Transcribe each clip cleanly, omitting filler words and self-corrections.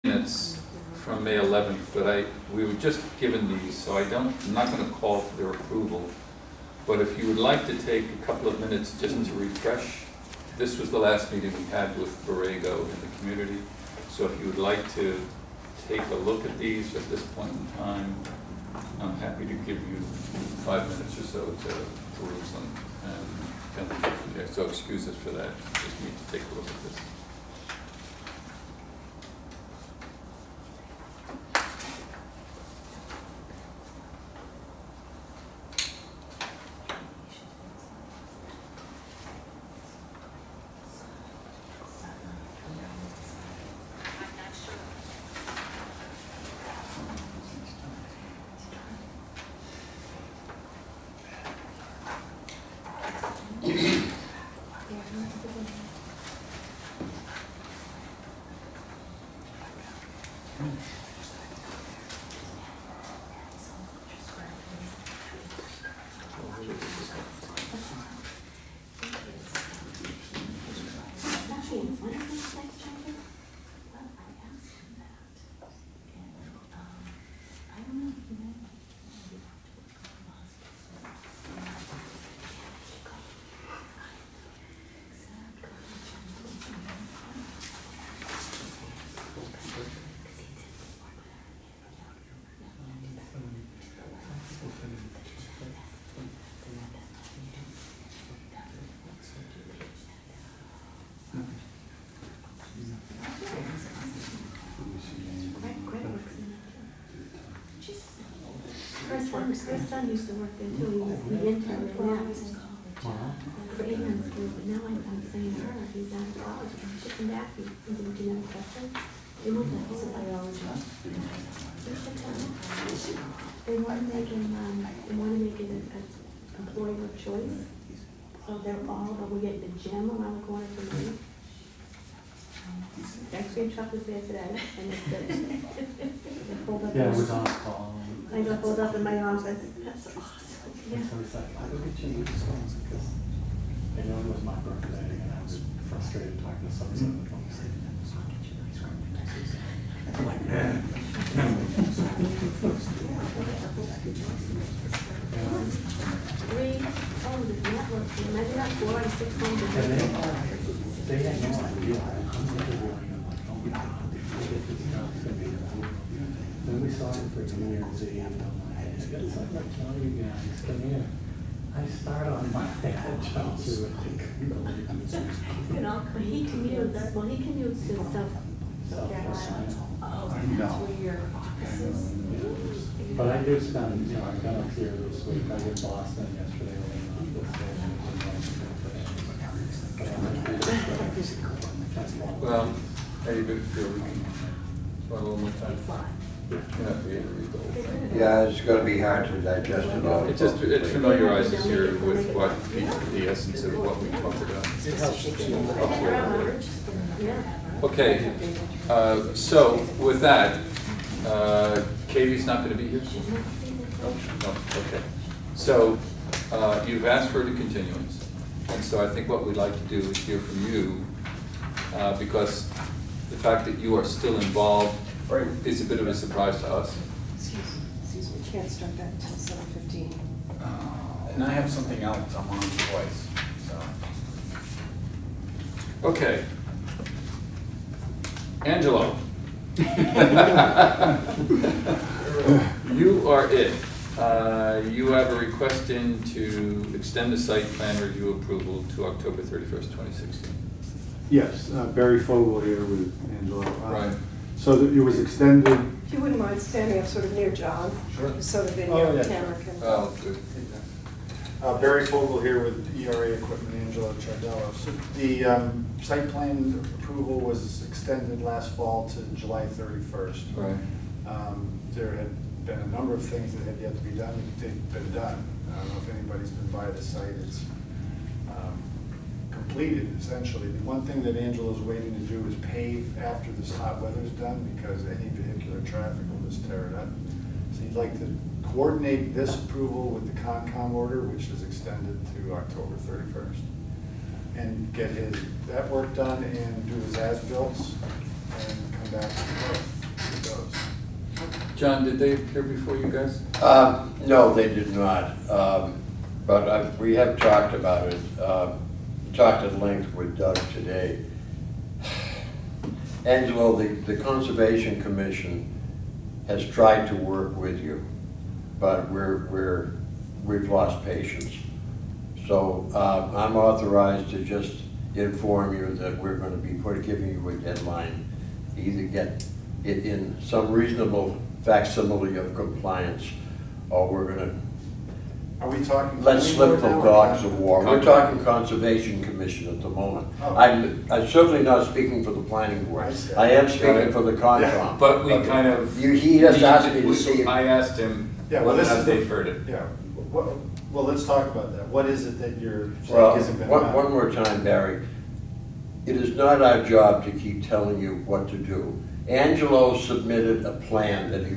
minutes from May 11th, but we were just given these, so I'm not going to call for their approval. But if you would like to take a couple of minutes just to refresh, this was the last meeting we had with Borrego in the community. So if you would like to take a look at these at this point in time, I'm happy to give you 5 minutes or so to peruse them. And so excuse us for that, just need to take a look at this. Her son used to work there too. He interned there now. For England school, but now I'm saying her, he's out of college, he's shipping back, he's doing genetic testing. They moved the whole biology. They want to make it an employer of choice. So they're all, but we get the gym around the corner from me. The ice cream truck was there today, and it's good. They pulled up. Yeah, it was on a call. I got pulled up in my office. That's awesome. Yeah. So it's like, I look at you with stones because I know it was my birthday and I was frustrated talking to someone. The network, imagine that 4 and 6 homes a day. They had no idea. I'm interviewing them like, oh my God, they get this job, it's gonna be cool. Then we saw it for New Year's Eve. I'm like, I got something to tell you guys, come here. I start on my dad jumps through it. You know, but he commutes, well, he commutes to South Carolina. Oh, that's where your office is? But I do spend, you know, I've been up here this week. I did Boston yesterday. Well, how do you feel we can run a little more time? You have to be able to read the whole thing. Yeah, it's gonna be hard to digest it all. It familiarizes you with what the essence of what we talked about. Okay, so with that, Katie's not going to be here? No, okay. So you've asked for the continuance, and so I think what we'd like to do is hear from you, because the fact that you are still involved is a bit of a surprise to us. Excuse me, can't start that until 7:15. And I have something else I'm on twice, so. Okay. Angelo. You are it. You have a request in to extend the site plan review approval to October 31st, 2016. Yes, Barry Fogel here with Angelo. Right. So it was extended. If you wouldn't mind standing up sort of near John, Sure. so the Oh, video yeah. camera can. Oh, good. Barry Fogel here with ERA Equipment, Angelo Chardello. So the site plan approval was extended last fall to July 31st. Right. There had been a number of things that had yet to be done. They've been done. I don't know if anybody's been by the site. It's completed, essentially. The one thing that Angelo's waiting to do is pave after this hot weather's done, because any vehicular traffic will just tear it up. So he'd like to coordinate this approval with the Concom order, which is extended to October 31st, and get that work done and do his as-bills and come back to the vote. it goes. John, did they appear before you guys? No, they did not. But we have talked about it, talked at length with Doug today. Angelo, the Conservation Commission has tried to work with you, but we've lost patience. So I'm authorized to just inform you that we're going to be giving you a deadline. Either get it in some reasonable facsimile of compliance, or we're going to Are we talking? let slip the now or dogs not? of war. We're talking Conservation Commission at the moment. Oh. I'm certainly not speaking for the planning board. I see. I am speaking Right. for the Concom. But we kind of. He just asked me to see. I asked him Yeah, well, whether or this not is they've the- heard it. Yeah, well, let's talk about that. What is it that you're Well, saying isn't been one done? more time, Barry. It is not our job to keep telling you what to do. Angelo submitted a plan that he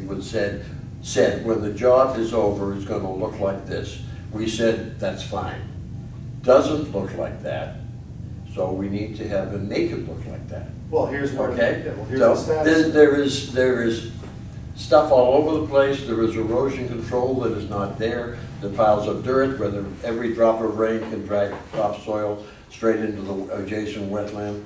said when the job is over, it's gonna look like this. We said, that's fine. Doesn't look like that, so we need to have him make it look like that. Well, here's what, Okay? yeah, well, here's the So status. there is stuff all over the place. There is erosion control that is not there. The piles of dirt where every drop of rain can drag topsoil straight into the adjacent wetland.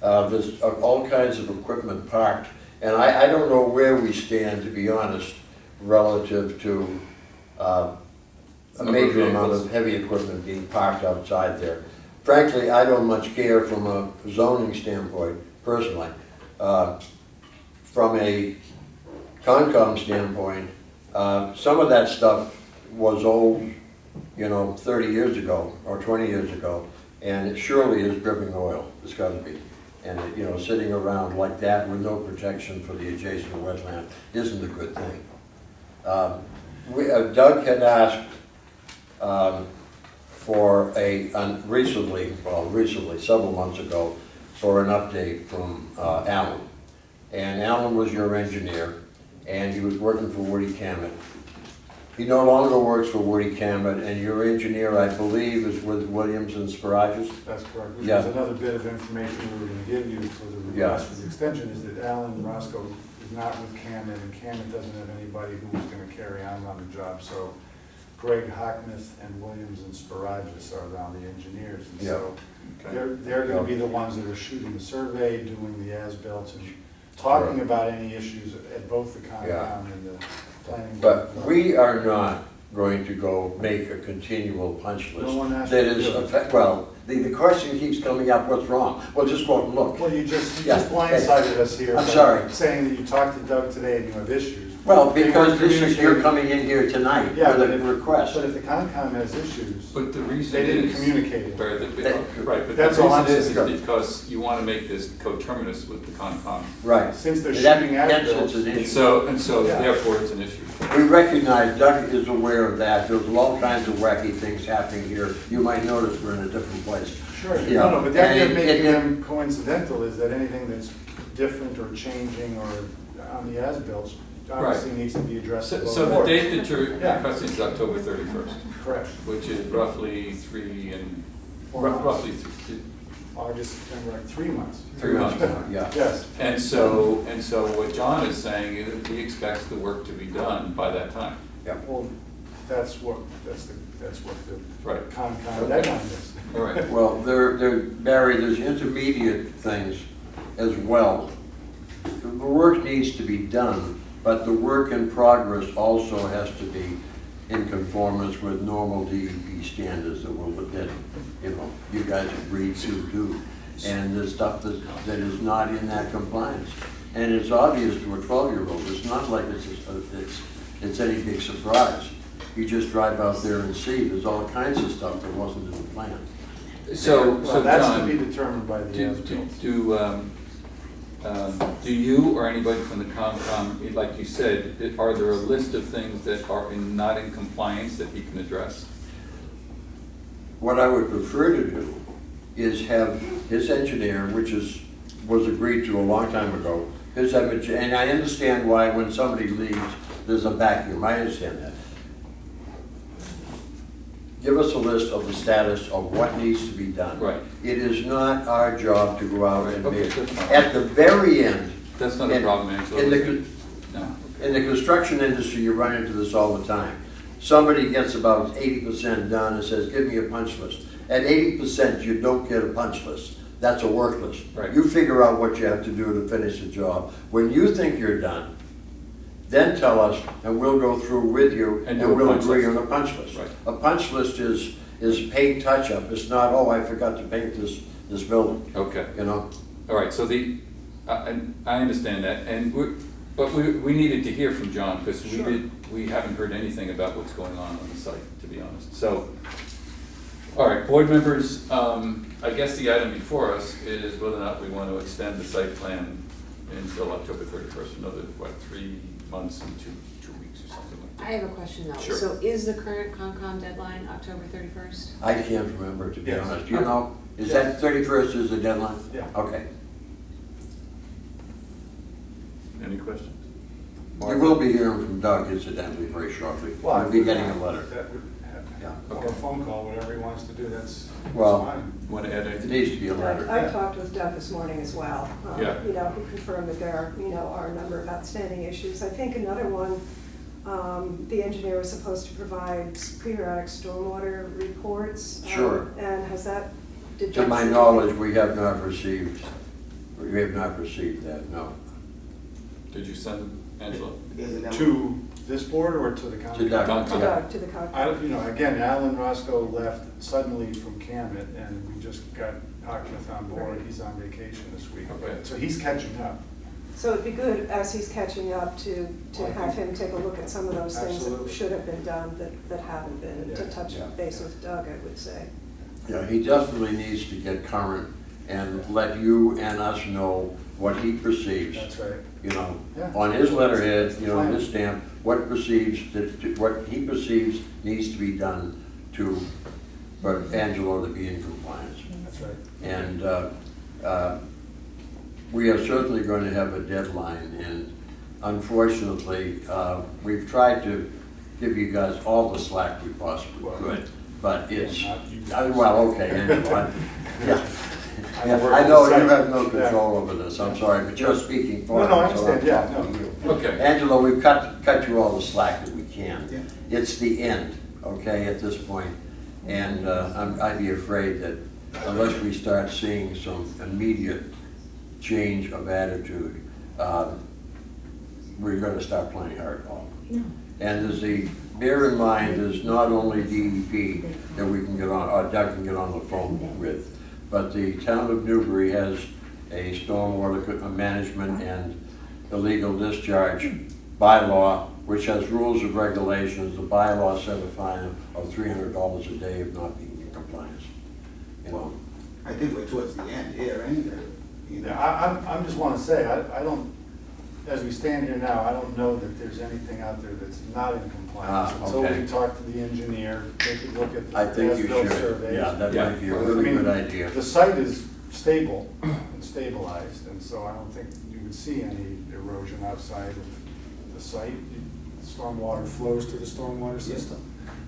There's all kinds of equipment parked. And I don't know where we stand, to be honest, relative to a Number of major amount vehicles. of heavy equipment being parked outside there. Frankly, I don't much care from a zoning standpoint, personally. From a Concom standpoint, some of that stuff was old, 30 years ago or 20 years ago, and it surely is dripping oil. It's got to be. And, sitting around like that with no protection for the adjacent wetland isn't a good thing. Doug had asked for recently, several months ago, for an update from Alan. And Alan was your engineer, and he was working for Woody Cammett. He no longer works for Woody Cammett, and your engineer, I believe, is with Williams and Sparagus. That's correct, which Yeah. is another bit of information we were gonna give you for the Yeah. request for the extension, is that Alan Roscoe is not with Cammett, and Cammett doesn't have anybody who was gonna carry on the job, so Greg Hockness and Williams and Sparagus are now the engineers, and so they're gonna be the ones that are shooting the survey, doing the as-built, and talking about any issues at both the Concom and the planning. But board. we are not going to go make a continual punch list. No one asked That you to is, do it. the question keeps coming up, what's wrong? Well, just go out and look. Well, you just Yeah. blindsided us here. I'm by sorry. Saying that you talked to Doug today and you have issues. Well, They because weren't this is, you're communicating. coming in here tonight Yeah, with but a if- request. But if the Concom has issues, But the reason they didn't is. communicate it. Right, That- right, but the That's all reason it is is. because you want to make this coterminous with the Concom. Right. Since they're That- shooting hence as-bills. it's an And issue. so Yeah. therefore it's an issue. We recognize Doug is aware of that. There's all kinds of wacky things happening here. You might notice we're in a different place. Sure, Yeah. no, but that And they're it- making it- them coincidental is that anything that's different or changing or on the as-bills obviously needs to be addressed. So at so the board. date that you're Yeah. requesting is October 31st, Correct. which is roughly three and, 4 months. roughly, August, September, like 3 months. 3 months now, yeah. Yes. and so what John is saying is that he expects the work to be done by that time. Well, that's what the Right. Concom deadline is. All right. Well, Barry, there's intermediate things as well. The work needs to be done, but the work in progress also has to be in conformance with normal DEP standards that you guys agreed to do. And there's stuff that is not in that compliance. And it's obvious to a 12-year-old. It's not like it's any big surprise. You just drive out there and see, there's all kinds of stuff that wasn't in the plan. So Well, that's to John, be determined by the do as-bills. you or anybody from the Concom, like you said, are there a list of things that are not in compliance that he can address? What I would prefer to do is have his engineer, which was agreed to a long time ago, and I understand why when somebody leaves, there's a vacuum, I understand that. Give us a list of the status of what needs to be done. Right. It is not our job to go out and Okay, bid. that's fine. At the very end, That's not a And- problem, Angela. in the construction industry, you run into this all the time. Somebody gets about 80% done and says, give me a punch list. At 80%, you don't get a punch list. That's a work list. Right. You figure out what you have to do to finish the job. When you think you're done, then tell us, and we'll go through with you, And and do a we'll punch agree list. on a punch list. Right. A punch list is paint touch-up. It's not, oh, I forgot to paint this building, Okay, you know? all right, so and I understand that, and but we needed to hear from John, because we haven't heard anything about what's going on the site, to be honest. So, all right, board members, I guess the item before us is whether or not we want to extend the site plan until October 31st, another, 3 months and two weeks or something like that. I have a question though. Sure. So is the current Concom deadline October 31st? I can't remember, to be Yes. honest. You know, is that 31st is the deadline? Yeah. Okay. Any questions? You will be hearing from Doug incidentally very shortly. Well, You'll be getting a letter. That would Yeah. have, or a phone call, whatever he wants to do, that's Well, fine. Want to add It anything? needs to be a letter. I talked with Doug this morning as well. Yeah. You know, he confirmed that there, are a number of outstanding issues. I think another one, the engineer was supposed to provide periodic stormwater reports. Sure. And has that? did To that my seem- knowledge, we have not received that, no. Did you send Angela? To this board or to the county? To Doug. To Doug, to the con. Again, Alan Roscoe left suddenly from Camet, and we just got Hawkins on board. He's on vacation this week. Okay. So he's catching up. So it'd be good, as he's catching up, to have him take a look at some of those things that Absolutely. should have been done that haven't been, and to Yeah. touch Yeah. base with Doug, I would say. Yeah, he definitely needs to get current and let you and us know what he perceives. That's right. Yeah. On his letterhead, his stamp, what he perceives needs to be done for Angelo to be in compliance. That's right. And we are certainly going to have a deadline, and unfortunately, we've tried to give you guys all the slack we possibly could, but it's, Not you. okay, Angelo, yeah. I Yeah, work I on know the you site. have no control over this, I'm sorry, but you're speaking for No, him. no, I so I'm understand, yeah, talking to you. Okay. Angelo, we've cut you all the slack that we can. Yeah. It's the end, okay, at this point, and I'd be afraid that unless we start seeing some immediate change of attitude, we're gonna start playing hardball. No. And bear in mind, there's not only DEP that we can get on, or Doug can get on the phone with, but the town of Newbury has a stormwater management and illegal discharge bylaw, which has rules and regulations. The bylaw set a fine of $300 a day of not being in compliance. I think we're towards the end here, anyway. Yeah, I just want to say, I don't, as we stand here now, I don't know that there's anything out there that's not in compliance. Until okay. we talk to the engineer, take a look at the I think you as-built should, surveys. yeah, that Yeah. might be a I really mean, good idea. The site is stable and stabilized, and so I don't think you would see any erosion outside of the site. Stormwater flows to the stormwater system.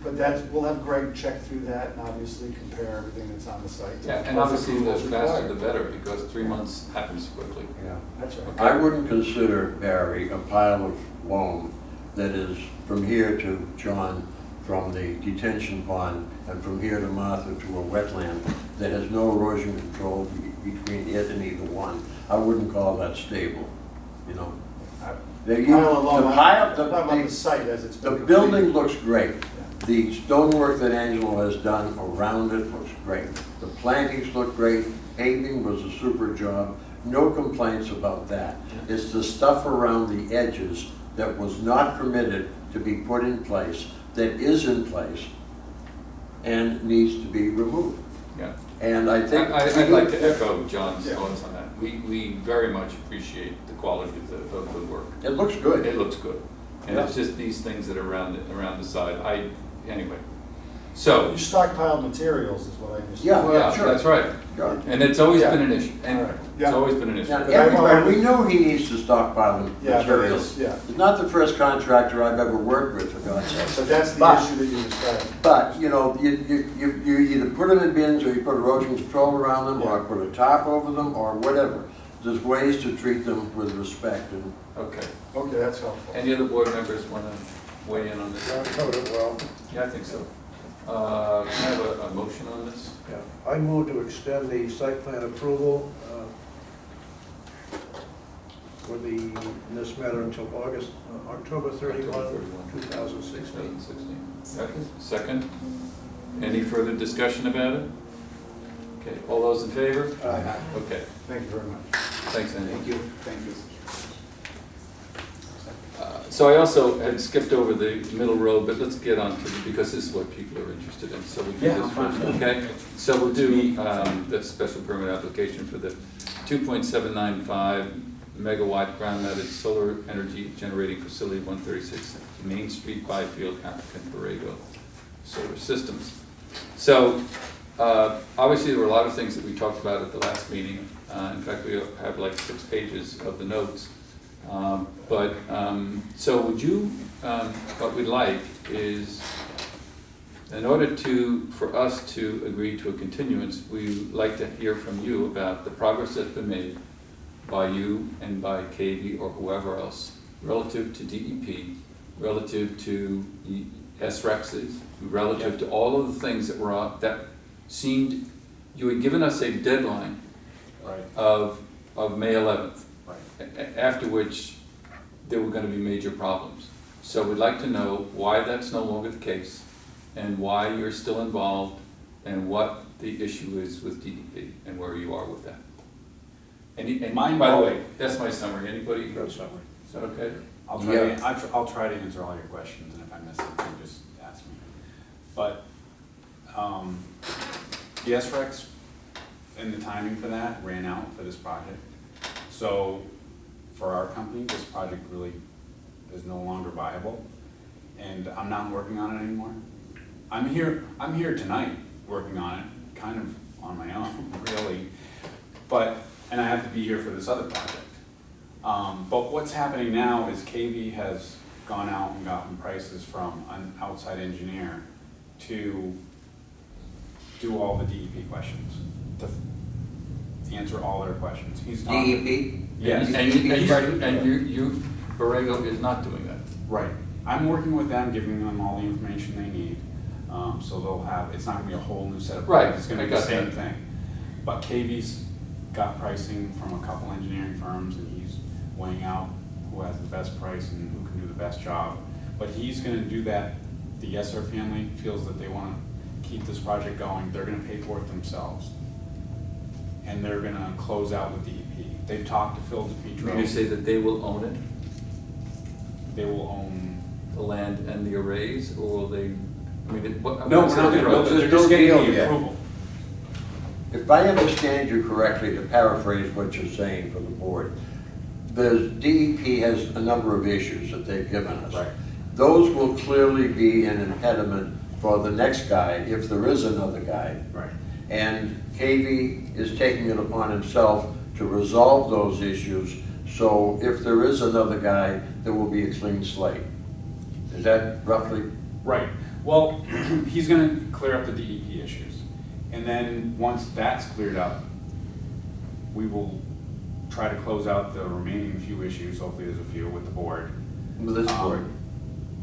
But we'll have Greg check through that and obviously compare everything that's on the site. Yeah, and obviously the faster the better, because 3 months happens quickly. Yeah. That's right. I wouldn't consider, Barry, a pile of loam that is from here to John, from the detention pond, and from here to Martha to a wetland that has no erosion control between it and either one. I wouldn't call that stable, The Pile of loam, pile- I'm talking about the site as it's The been building completed. looks great. The stonework that Angelo has done around it looks great. The plantings look great, paving was a super job, no complaints about that. It's the stuff around the edges that was not permitted to be put in place, that is in place, and needs to be removed. Yeah. And I think. I'd like to echo John's Yeah. thoughts on that. We very much appreciate the quality of the work. It looks good. It looks good. And it's just these things that are around the side. Anyway. So, You stockpiled materials is what I understand. Yeah. yeah, sure. that's right. Sure. And it's always Yeah. been an issue. And All right. it's Yeah. always been an issue. Now, But I everybody, want- we know he needs to stockpile the Yeah, but materials. it's- yeah. It's not the first contractor I've ever worked with, for God's sake. So that's the But- issue that you described. But, you either put them in bins or you put erosion control around them or put a top over them or whatever. there's ways to treat them with respect, and Okay. Okay, that's helpful. Any other board members want to weigh in on this? That covered it well. Yeah, I think so. Can I have a motion on this? Yeah, I move to extend the site plan approval for in this matter until October 31, 2016. 16. Second? Any further discussion about it? Okay, all those in favor? Okay, Thank you very much. thanks, Andy. Thank you. Thank you. So I also had skipped over the middle row, but let's get on to, because this is what people are interested in, so we do Yeah, this I'm fine. first, okay? So we'll do the special permit application for the 2.795 megawatt ground-mounted solar energy generating facility, 136 Main Street, Byfield, African Borrego Solar Systems. So, obviously, there were a lot of things that we talked about at the last meeting. In fact, we have like 6 pages of the notes. So would you, what we'd like is, in order for us to agree to a continuance, we'd like to hear from you about the progress that's been made by you and by KV or whoever else, relative to DEP, relative to the SREXs, relative to all of the things that were on, that seemed, you had given us a deadline Right. of May 11th. Right. After which there were going to be major problems. So we'd like to know why that's no longer the case, and why you're still involved, and what the issue is with DEP, and where you are with that. And by the way, that's my summary. Anybody? Good summary. Is that okay? I'll try to answer all your questions, and if I miss something, just ask me. But, the SREX and the timing for that ran out for this project. So, for our company, this project really is no longer viable, and I'm not working on it anymore. I'm here tonight working on it, kind of on my own, really, and I have to be here for this other project. But what's happening now is KV has gone out and gotten prices from an outside engineer to do all the DEP questions, to answer all their questions. He's not. DEP? Yes. And you, Borrego is not doing that. Right. I'm working with them, giving them all the information they need. So they'll have, it's not gonna be a whole new set of Right, plans, it's gonna I be the got same that. thing. But KV's got pricing from a couple engineering firms, and he's weighing out who has the best price and who can do the best job. But he's gonna do that. The Yesser family feels that they wanna keep this project going, they're gonna pay for it themselves. And they're gonna close out with DEP. They've talked to Phil DePietro. You say that they will own it, They will own. the land and the arrays, or will they, I mean, No, we're not gonna build it, they're just getting deal the yet. approval. If I understand you correctly, to paraphrase what you're saying for the board, the DEP has a number of issues that they've given us. Right. Those will clearly be an impediment for the next guy, if there is another guy. Right. And KV is taking it upon himself to resolve those issues, so if there is another guy, there will be a clean slate. Is that roughly? Right. Well, he's gonna clear up the DEP issues. And then, once that's cleared up, we will try to close out the remaining few issues, hopefully there's a few, with the board. With this board?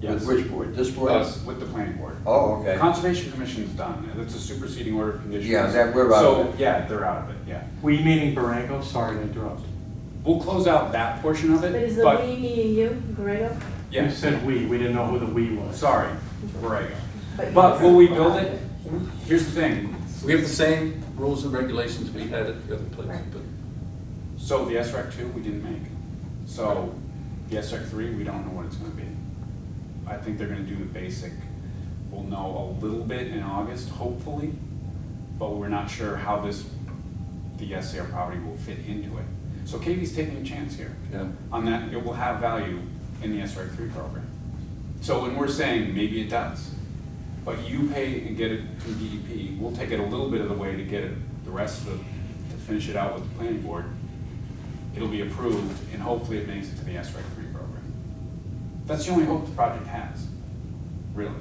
Yes. With which board? This board? Us. With the planning board. Oh, okay. Conservation Commission's done, it's a superseding order of conditions. Yeah, that, we're out of So, it. yeah, they're out of it, yeah. We meaning Borrego, sorry to interrupt. We'll close out that portion of But is it, the but, we meaning you, Borrego? You yeah, said we didn't know who the we was. sorry, Borrego. you- But will we build it? Here's the thing, We have the same rules and regulations we had at the other place, but so the SREC 2, we didn't make. So the SREC 3, we don't know what it's gonna be. I think they're gonna do the basic. We'll know a little bit in August, hopefully, but we're not sure how the SAR property will fit into it. So KV's taking a chance here yeah. on that. It will have value in the SREC 3 program. So when we're saying maybe it does, but you pay and get it through DEP, we'll take it a little bit of the way to get it, the rest of, to finish it out with the planning board. It'll be approved, and hopefully it makes it to the SREC 3 program. That's the only hope the project has, really.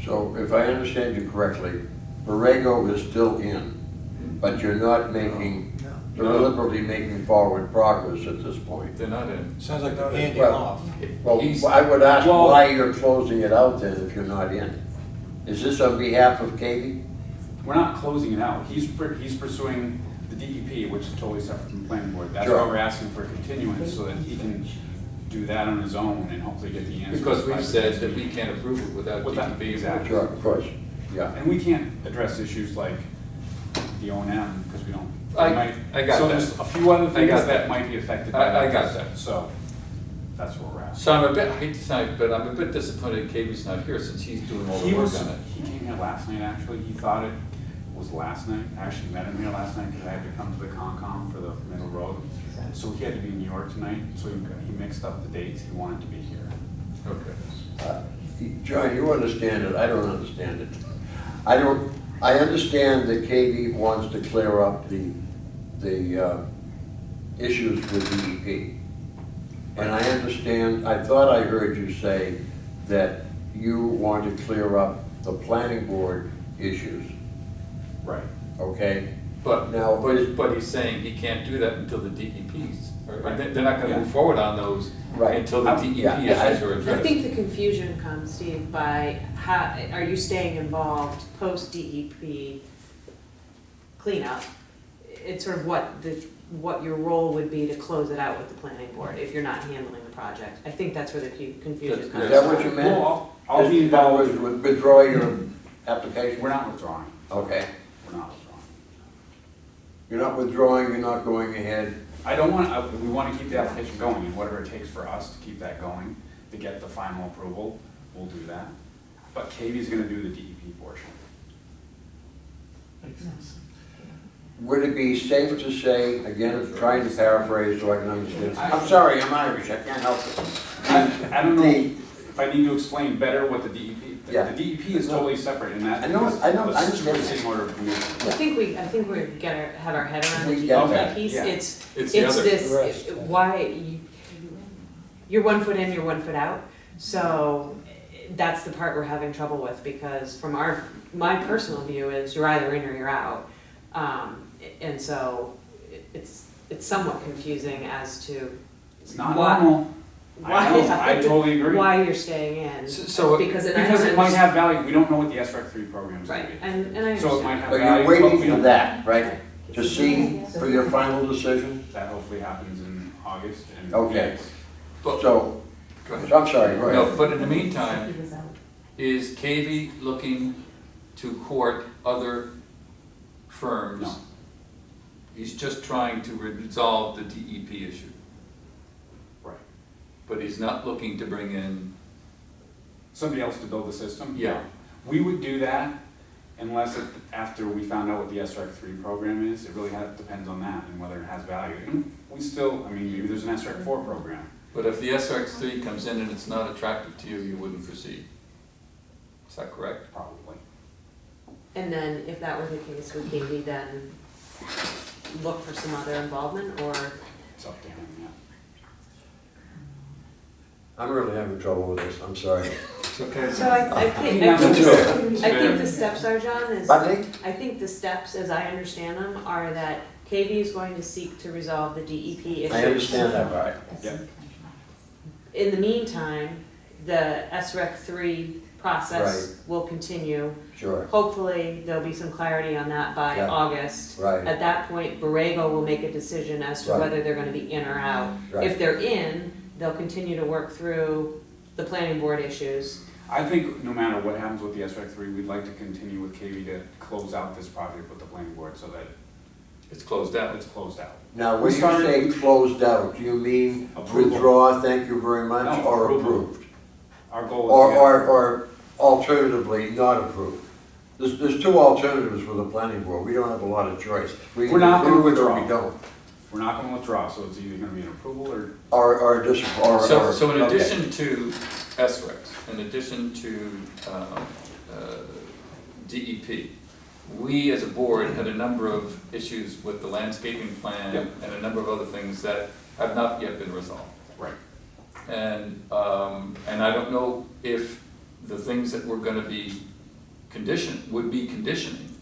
So if I understand you correctly, Borrego is still in, but you're not making They're deliberately making forward progress at this point. They're not in. Sounds like they're handing Well, off. Well, He's- I would ask Well- why you're closing it out then if you're not in. Is this on behalf of Katie? We're not closing it out. He's pursuing the DEP, which is totally separate from the planning board. That's Sure. why we're asking for a continuance, so that he can do that on his own and hopefully get the answers. Because by we've the said next that we meeting. can't approve it without Without- DEP. exactly. Sure, of course, yeah. And we can't address issues like the O&M, because we don't. I- we might- I got So that. there's a few other I things got that that. might be affected by I that. got that. So, that's where we're at. So I'm a bit, I hate to say it, but I'm a bit disappointed Katie's not here since he's doing all the He work was, on it. he came here last night, actually. He thought it was last night. I actually met him here last night because I had to come to the Concom for the Middle Road. So he had to be in New York tonight, so he mixed up the dates. He wanted to be here. Okay. John, you understand it, I don't understand it. I understand that Katie wants to clear up the issues with DEP. And I understand, I thought I heard you say that you want to clear up the planning board issues, Right. okay? But, Now, but he's saying he can't do that until the DEP's, or they're not gonna Yeah. move forward on those Right. until the DEP Yeah, issues are I addressed. think the confusion comes, Steve, by how, are you staying involved post-DEP cleanup? It's sort of what your role would be to close it out with the planning board if you're not handling the project. I think that's where the confusion That's- comes. Is that what you meant? Well, I'll be involved. Withdraw your application? We're not withdrawing. Okay. We're not withdrawing. You're not withdrawing, you're not going ahead. I don't want, we want to keep the application going, and whatever it takes for us to keep that going, to get the final approval, we'll do that. But Katie's gonna do the DEP portion. Would it be safe to say, again, I'm trying to paraphrase so I can understand. I'm sorry, I'm Irish, I can't help it. I don't know The- if I need to explain better what the DEP, Yeah. the DEP is totally separate in that. I know, I understand. Servicing order of condition. I think we're have our head around We the get DEP that. piece. Yeah. It's It's the other. this, why, you're 1 foot in, you're 1 foot out. So that's the part we're having trouble with, because from my personal view is you're either in or you're out. And so it's somewhat confusing as to It's not Why- normal. why, I know, I totally agree. why you're staying in. So, Because it Because it might have value, we don't know what the SREC 3 program is gonna Right, be. and I So it might understand. have But value. you're but waiting we for don't- that, right? To see for your final decision? That hopefully happens in August and. Okay. but, So, go ahead. I'm sorry, go No, ahead. but in the meantime, is KV looking to court other firms? No. He's just trying to resolve the DEP issue, Right. but he's not looking to bring in, Somebody else to build the system? Yeah. We would do that unless after we found out what the SREC 3 program is. It really depends on that and whether it has value. And we still, I mean, maybe there's an SREC 4 program. but if the SRX3 comes in and it's not attractive to you, you wouldn't proceed. Is that correct? Probably. And then if that were the case, would Katie then look for some other involvement, or? It's up to him, yeah. I'm really having trouble with this, I'm sorry. Okay. So I think, Yeah, I think, that's I think the steps are, John, is, Pardon me? I think the steps, as I understand them, are that KV is going to seek to resolve the DEP issues. I understand that part. Yeah. In the meantime, the SREC 3 process will continue. Sure, Hopefully, there'll be some clarity on that by Yeah. August. right, At that point, Borrego will make a decision as to Right. whether they're gonna be in or out. right. If they're in, they'll continue to work through the planning board issues. I think no matter what happens with the SREC 3, we'd like to continue with KV to close out this project with the planning board so that It's closed out. it's closed out. Now, We when you started- say closed out, do you mean Approval. withdraw, thank you very much, No, or approval. approved? Our goal is. Or, to get- or alternatively, not approved? There's two alternatives for the planning board, we don't have a lot of choice. We We're not gonna approve it or withdraw. we don't. We're not gonna withdraw, so it's either gonna be an approval or Or just, or. So in okay. addition to SREX, in addition to DEP, we as a board had a number of issues with the landscaping plan Yep. and a number of other things that have not yet been resolved. Right. And I don't know if the things that were gonna be would be conditioning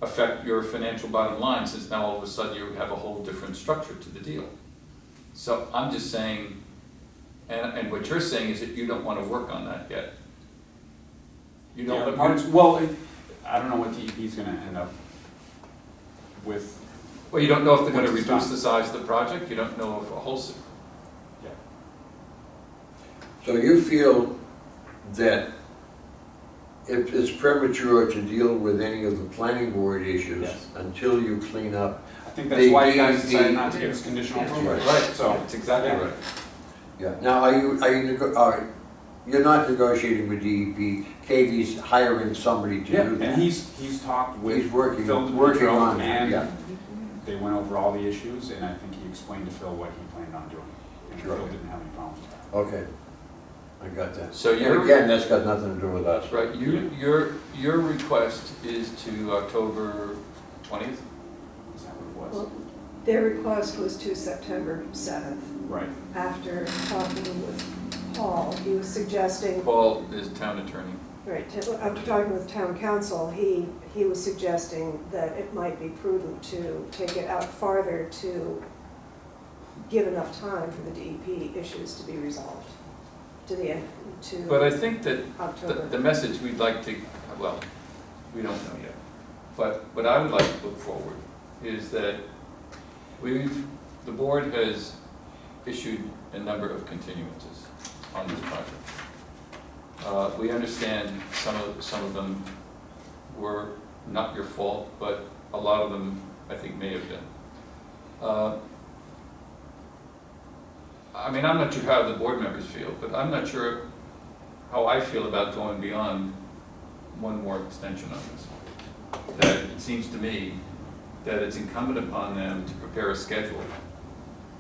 affect your financial bottom line, since now all of a sudden you have a whole different structure to the deal. So I'm just saying, and what you're saying is that you don't want to work on that yet. You The other don't, parts, well, I don't know what DEP is gonna end up with. well, you don't know if they're gonna Once it's reduce done. the size of the project, you don't know if a whole, Yeah. So you feel that if it's premature to deal with any of the planning board issues Yes. until you clean up? I think that's why you guys The- decided not to give us conditional approval. right, So, that's exactly yeah. right. Yeah, now you're not negotiating with DEP, KV's hiring somebody to Yeah, do that? and he's talked with He's working Phil working DePietro, on it, yeah. and they went over all the issues, and I think he explained to Phil what he planned on doing. And Sure. Phil didn't have any problems with that. Okay, I got that. So And you're, again, that's got nothing to do with us. right, your request is to October 20th? Is that what it was? Well, their request was to September 7th. Right. After talking with Paul, he was suggesting, Paul is town attorney. right, after talking with town council, he was suggesting that it might be prudent to take it out farther to give enough time for the DEP issues to be resolved to the end, But I to think that October. the message we'd like to, well, we don't know yet, but what I would like to look forward is that the board has issued a number of continuances on this project. We understand some of them were not your fault, but a lot of them I think may have been. I mean, I'm not sure how the board members feel, but I'm not sure how I feel about going beyond one more extension on this. That it seems to me that it's incumbent upon them to prepare a schedule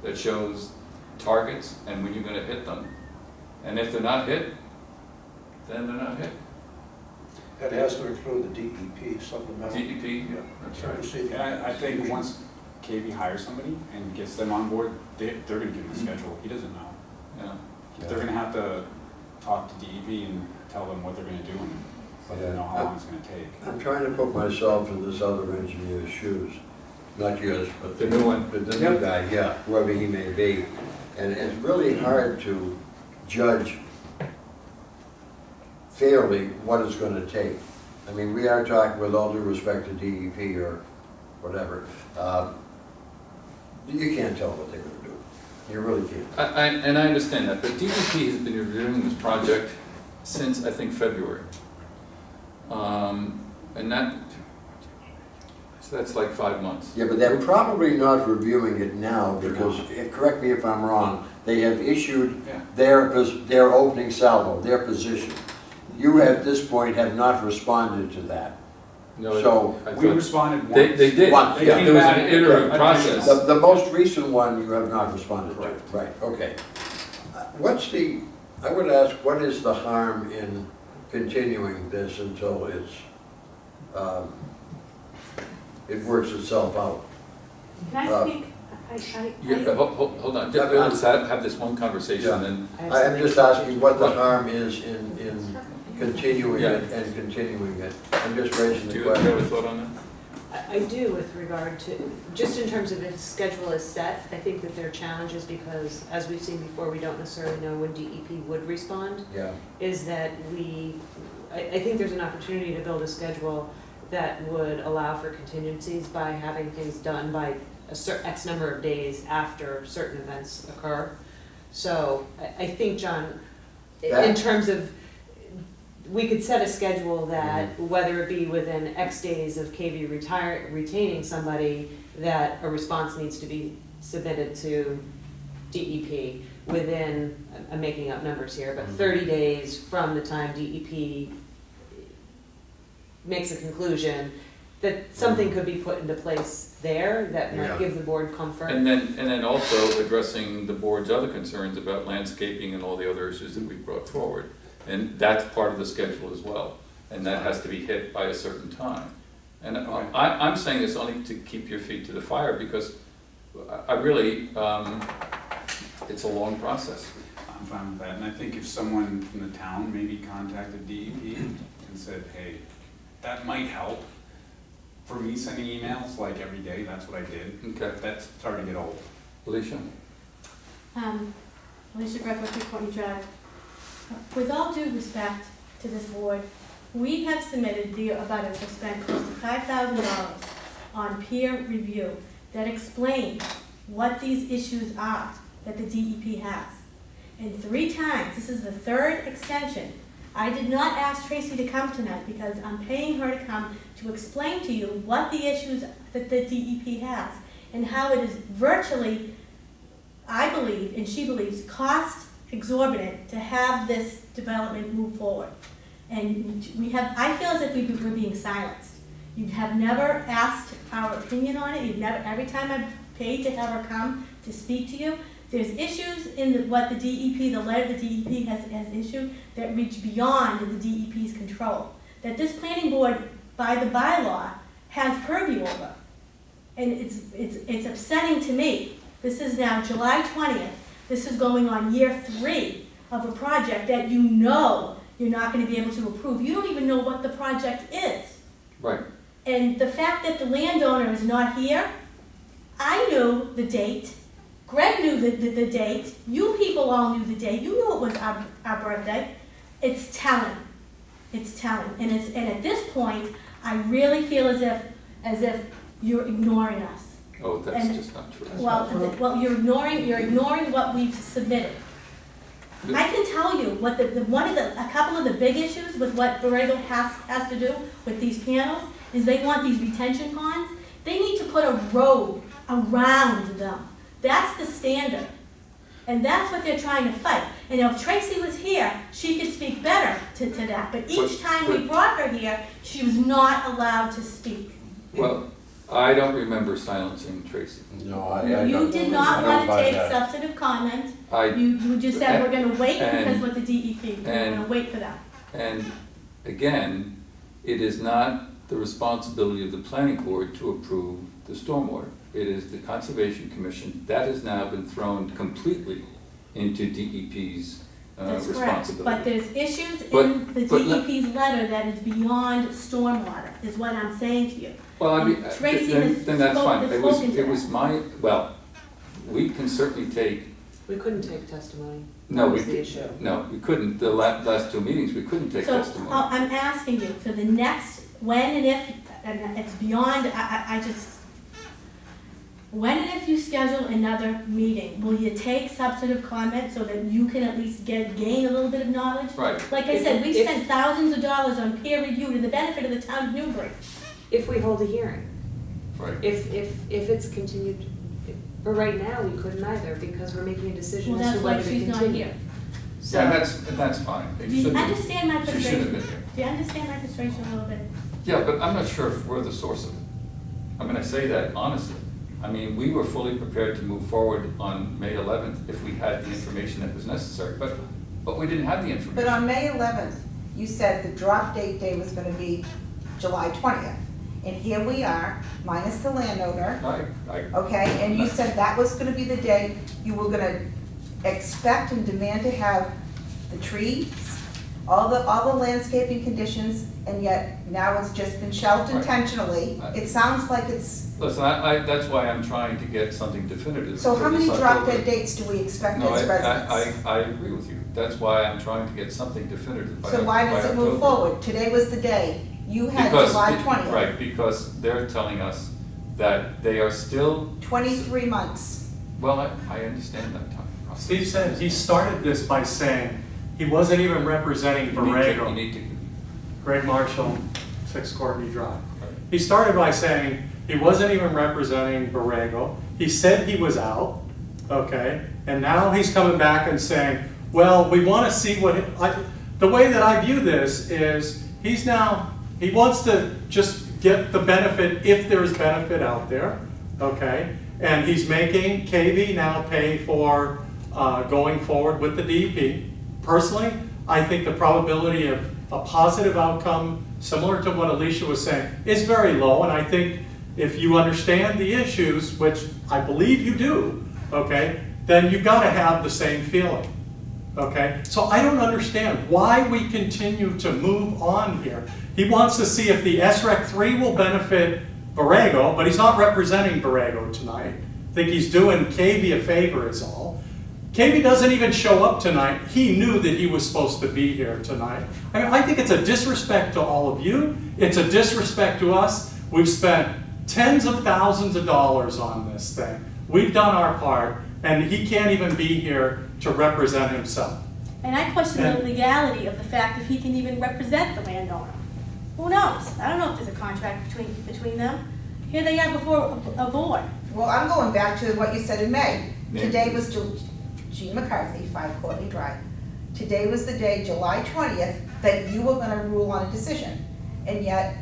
that shows targets and when you're gonna hit them. And if they're not hit, then they're not hit. That has to include the DEP supplemental. DEP, Yeah. that's You right. see the- Yeah, I think once KV hires somebody and gets them on board, they're gonna give him a schedule. He doesn't know. Yeah. They're gonna have to talk to DEP and tell them what they're gonna do and let them know how long it's gonna take. I'm trying to put myself in this other engineer's shoes, not yours, but The new one. But the new guy, yeah, whoever he may be. And it's really hard to judge fairly what it's gonna take. I mean, we are talking with all due respect to DEP or whatever. You can't tell what they're gonna do. You really can't. And I understand that, but DEP has been reviewing this project since, I think, February. And so that's like 5 months. Yeah, but they're probably not reviewing it now because, correct me if I'm wrong, they have issued Yeah. their opening salvo, their position. You at this point have not responded to that. No, So, I We thought- responded once. They did. Once, yeah. There was an They came iterative back- process. The most recent one you have not responded to. Correct. Right, okay. I would ask, what is the harm in continuing this until it works itself out? Can I speak? Yeah, hold on, let's have this one conversation Yeah. and I'm just asking what the harm is in continuing it and continuing it. I'm just raising do the you have a question. thought on that? I do with regard to, just in terms of if the schedule is set, I think that there are challenges because, as we've seen before, we don't necessarily know when DEP would respond. Yeah, Is that I think there's an opportunity to build a schedule that would allow for contingencies by having things done by a certain X number of days after certain events occur. So I think, John, in That- terms of, we could set a schedule that, whether it be within X days of KV retaining somebody, that a response needs to be submitted to DEP within, I'm making up numbers here, but 30 days from the time DEP makes a conclusion, that something could be put into place there that Yeah. might give the board comfort. And then also addressing the board's other concerns about landscaping and all the other issues that we brought forward. And that's part of the schedule as well, and that has to be hit by a certain time. And I'm saying this only to keep your feet to the fire, because I really, it's a long process. I'm fine with that, and I think if someone from the town maybe contacted DEP and said, hey, that might help, For me, sending emails like every day, that's what I did. Okay. That's starting to get old. Alicia? Alicia Greco, 3 Courtney Drive. With all due respect to this board, we have submitted, the abutters have spent close to $5,000 on peer review that explains what these issues are that the DEP has. And 3 times, this is the 3rd extension, I did not ask Tracy to come tonight because I'm paying her to come to explain to you what the issues that the DEP has and how it is virtually, I believe, and she believes, cost exorbitant to have this development move forward. And we have, I feel as if we're being silenced. You have never asked our opinion on it. You've never, every time I've paid to have her come to speak to you, there's issues in what the DEP, the letter the DEP has issued that reach beyond the DEP's control. That this planning board, by the bylaw, has purview over. And it's upsetting to me. This is now July 20th. This is going on year 3 of a project that you know you're not going to be able to approve. You don't even know what the project is. Right. And the fact that the landowner is not here, I knew the date. Greg knew the date. You people all knew the date. You knew it was our birthday. It's telling. It's telling. And at this point, I really feel as if you're ignoring us. Oh, that's just not true. Well, you're ignoring what we've submitted. I can tell you what a couple of the big issues with what Borrego has to do with these panels is they want these retention ponds. They need to put a road around them. That's the standard. And that's what they're trying to fight. And if Tracy was here, she could speak better to that. But each time we brought her here, she was not allowed to speak. Well, I don't remember silencing Tracy. No, I You don't. did not I want don't to buy take that. substantive comment. I, You just said we're going to wait and- because with the DEP. We're and- going to wait for that. and again, it is not the responsibility of the planning board to approve the stormwater. It is the Conservation Commission. That has now been thrown completely into DEP's That's correct. responsibility. But there's issues But- in the but let- DEP's letter that is beyond stormwater, is what I'm saying to you. Well, I mean, And Tracy has then that's fine. spoken to It was that. my, well, we can certainly take, We couldn't take testimony. no, That we, was the issue. no, we couldn't. The last 2 meetings, we couldn't take So testimony. I'm asking you, for the next, when and if, and it's beyond, I just, when and if you schedule another meeting, will you take substantive comment so that you can at least gain a little bit of knowledge? Right. Like I said, we spent thousands of dollars on peer review to the benefit of the town of Newbury. If we hold a hearing, Right. if it's continued, but right now we couldn't either because we're making a decision Well, as that's to why whether to she's not continue. here. So, Yeah, that's fine. They Do you shouldn't have- understand my She shouldn't have frustration? been here. Do you understand my frustration a little bit? Yeah, but I'm not sure if we're the source of it. I mean, I say that honestly. I mean, we were fully prepared to move forward on May 11th if we had the information that was necessary, but we didn't have the information. But on May 11th, you said the drop date day was gonna be July 20th. And here we are, minus the landowner, okay? And you said that was gonna be the day you were gonna expect and demand to have the trees, all the landscaping conditions, and yet now it's just been shelved Right. intentionally. It sounds like it's, Listen, that's why I'm trying to get something definitive. so for how many this drop October. dead dates do we expect No, as residents? I agree with you. That's why I'm trying to get something definitive by So why does by it move October. forward? Today was the day. You had Because July it- 20th. Right, because they're telling us that they are still, 23 months. well, I understand that time process. Steve said he started this by saying he wasn't even representing You Borrego. need to, Greg Marshall, 6 Courtney Drive. right. He started by saying he wasn't even representing Borrego. He said he was out, okay? And now he's coming back and saying, well, we want to see what, the way that I view this is he wants to just get the benefit if there's benefit out there, okay? And he's making KV now pay for going forward with the DEP. Personally, I think the probability of a positive outcome, similar to what Alicia was saying, is very low. And I think if you understand the issues, which I believe you do, okay, then you've got to have the same feeling. Okay, so I don't understand why we continue to move on here. He wants to see if the SREC 3 will benefit Borrego, but he's not representing Borrego tonight. I think he's doing KB a favor is all. KB doesn't even show up tonight. He knew that he was supposed to be here tonight. I mean, I think it's a disrespect to all of you. It's a disrespect to us. We've spent tens of thousands of dollars on this thing. We've done our part, and he can't even be here to represent himself. And I question the legality of the fact if he can even represent the landowner. Who knows? I don't know if there's a contract between them. Here they are before a board. Well, I'm going back to what you said in May. Yeah. Today was Gene McCarthy, 5 Courtney Drive. Today was the day, July 20th, that you were gonna rule on a decision. And yet,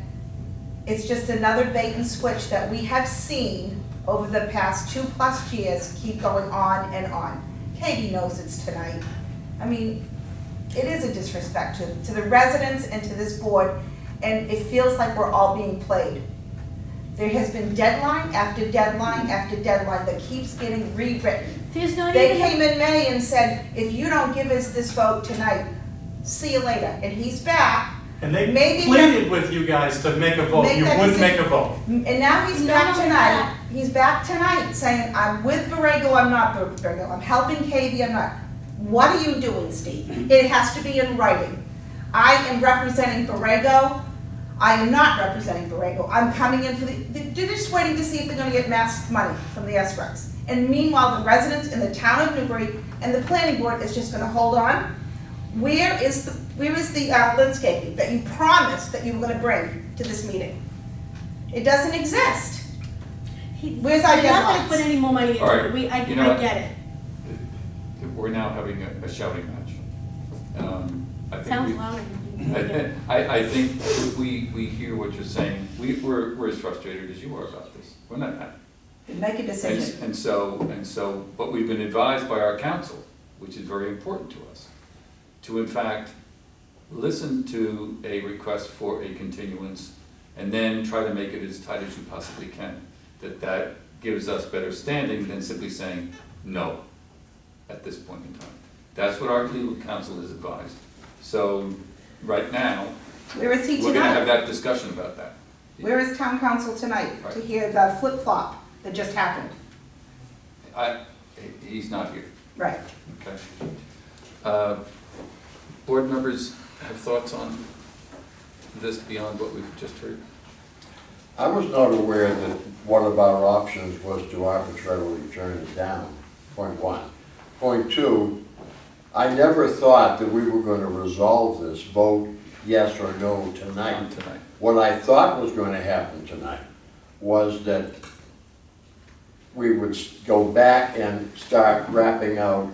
it's just another bait and switch that we have seen over the past 2+ years keep going on and on. Katie knows it's tonight. I mean, it is a disrespect to the residents and to this board, and it feels like we're all being played. There has been deadline after deadline after deadline that keeps getting rewritten. There's not They even came in May and said, if you don't give us this vote tonight, see you later. And he's back. And they Maybe pleaded with you guys to make a vote. Make You that wouldn't make a decision. vote. And now he's Not back only tonight. that. He's back tonight saying, I'm with Borrego, I'm not with Borrego. I'm helping Katie, I'm not. What are you doing, Steve? It has to be in writing. I am representing Borrego. I am not representing Borrego. I'm coming in for they're just waiting to see if they're gonna get mass money from the SRECs. And meanwhile, the residents in the town of Newbury and the planning board is just gonna hold on. Where is the landscaping that you promised that you were gonna bring to this meeting? It doesn't exist. Where's our They're not gonna put deadlines? any more money All right, into it. I you know what? get it. We're now having a shouting match. I think Sounds we- louder. I think we hear what you're saying. We're as frustrated as you are about this. We're not happy. Make a decision. And so, but we've been advised by our council, which is very important to us, to in fact listen to a request for a continuance and then try to make it as tight as you possibly can. That gives us better standing than simply saying no at this point in time. That's what our legal counsel has advised. So right now, Where is he we're gonna have tonight? that discussion about that. Where is town council tonight to Right. hear the flip-flop that just happened? He's not here, Right. okay? Board members have thoughts on this beyond what we've just heard? I was not aware that one of our options was to arbitrarily turn it down, point one. Point two, I never thought that we were going to resolve this, vote yes or no tonight. Not tonight. What I thought was going to happen tonight was that we would go back and start wrapping out,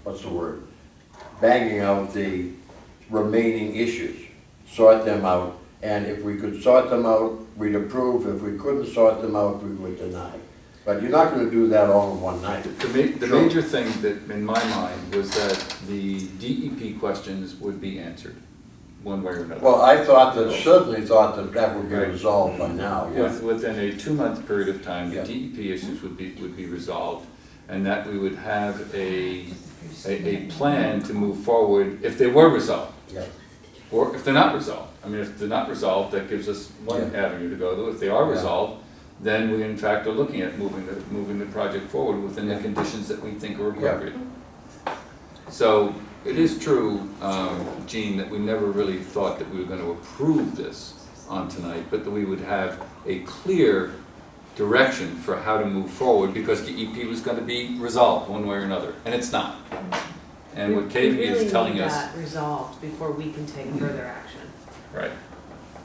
what's the word? Banging out the remaining issues, sort them out, and if we could sort them out, we'd approve. If we couldn't sort them out, we would deny. But you're not going to do that all in one night. The major thing that, in my mind, was that the DEP questions would be answered, one way or another. Well, I certainly thought that that would be Right. resolved by now, yeah. Within a 2-month period of time, the Yeah. DEP issues would be resolved, and that we would have a plan to move forward if they were resolved. Yeah. Or if they're not resolved. I mean, if they're not resolved, that gives us one Yeah. avenue to go to. If they are Yeah. resolved, then we in fact are looking at moving the project forward within the conditions that we think are appropriate. So it is true, Gene, that we never really thought that we were gonna approve this on tonight, but that we would have a clear direction for how to move forward, because the EP was gonna be resolved one way or another, and it's not. And what KB is telling We really need us, that resolved before we can take further action. right,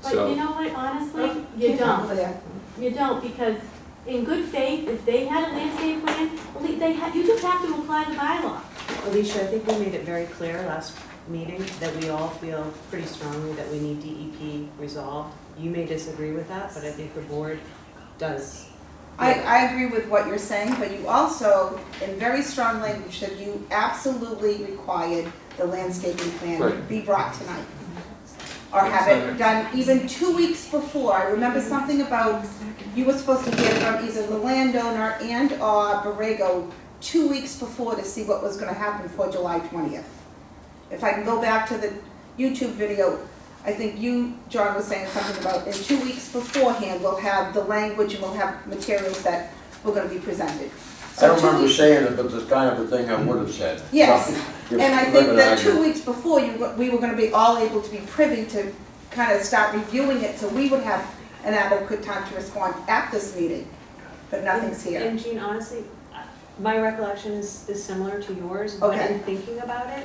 But you so, know what, honestly, Oh, you over don't. there. You don't, because in good faith, if they had a landscape plan, you just have to apply the bylaw. Alicia, I think we made it very clear last meeting that we all feel pretty strongly that we need DEP resolved. You may disagree with that, but I think the board does. I agree with what you're saying, but you also, in very strong language, said you absolutely required the landscaping plan Right. be brought tonight. Or have it done even 2 weeks before. I remember something about, you were supposed to hear from either the landowner and or Borrego 2 weeks before to see what was gonna happen for July 20th. If I can go back to the YouTube video, I think you, John, was saying something about in 2 weeks beforehand, we'll have the language and we'll have materials that we're gonna be presented. I So don't 2 remember weeks- saying it, but it's kind of the thing I would have said. Yes, So, you're and I living think that 2 argument. weeks before, we were gonna be all able to be privy to kind of start reviewing it, so we would have an adequate time to respond at this meeting, but nothing's here. And Jean, honestly, my recollection is similar to yours, but Okay. in thinking about it,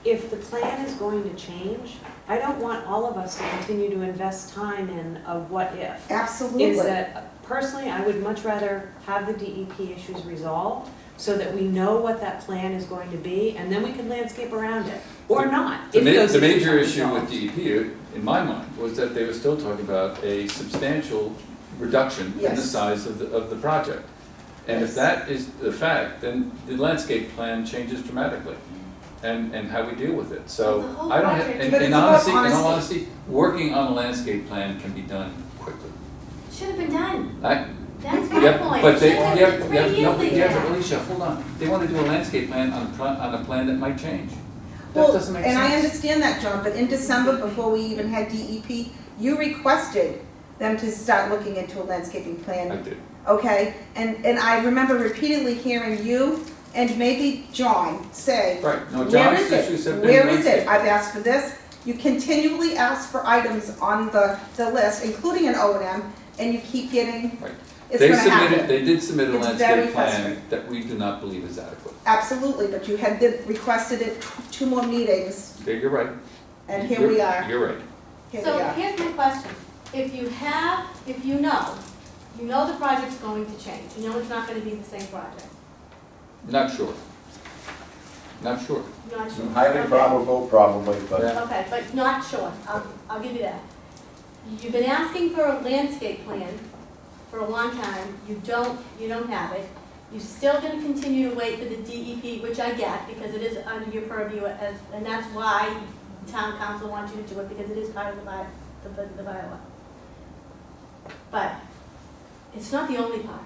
if the plan is going to change, I don't want all of us to continue to invest time in a what if. Absolutely. Is that, personally, I would much rather have the DEP issues resolved so that we know what that plan is going to be, and then we can landscape around it, or not. The if those the issues major aren't issue with resolved. DEP, in my mind, was that they were still talking about a substantial reduction in the Yes. size of the project. And if Yes. that is the fact, then the landscape plan changes dramatically, and how we deal with it. The So whole I don't have, project- and But it's and about honestly, in all honesty. honesty, working on a landscape plan can be done quickly. Should have been done. That's my Yep, point. but they, Should have yeah, been 3 yeah, years no, but yeah, ago. but Alicia, hold on, they wanna do a landscape plan on a plan that might change. That Well, doesn't make sense. and I understand that, John, but in December, before we even had DEP, you requested them to start looking into a landscaping plan. I did. Okay, and I remember repeatedly hearing you and maybe John say, Right, no, where John's is issues it? have been Where is it? landscape. I've asked for this. You continually ask for items on the list, including an O&M, and you keep getting, Right. it's They gonna submitted, happen. they did submit a It's very landscape plan frustrating. that we do not believe is adequate. Absolutely, but you had requested it 2 more meetings, Yeah, you're right. and here we are. You're right. Here we So are. here's my question. If you know the project's going to change, you know it's not gonna be the same project. Not sure. Not sure. Not sure. Highly Okay. probable, probably, but. Yeah. Okay, but not sure, I'll give you that. You've been asking for a landscape plan for a long time, you don't have it. You're still gonna continue to wait for the DEP, which I get, because it is under your purview, and that's why town council wants you to do it, because it is part of the bylaw. But it's not the only part.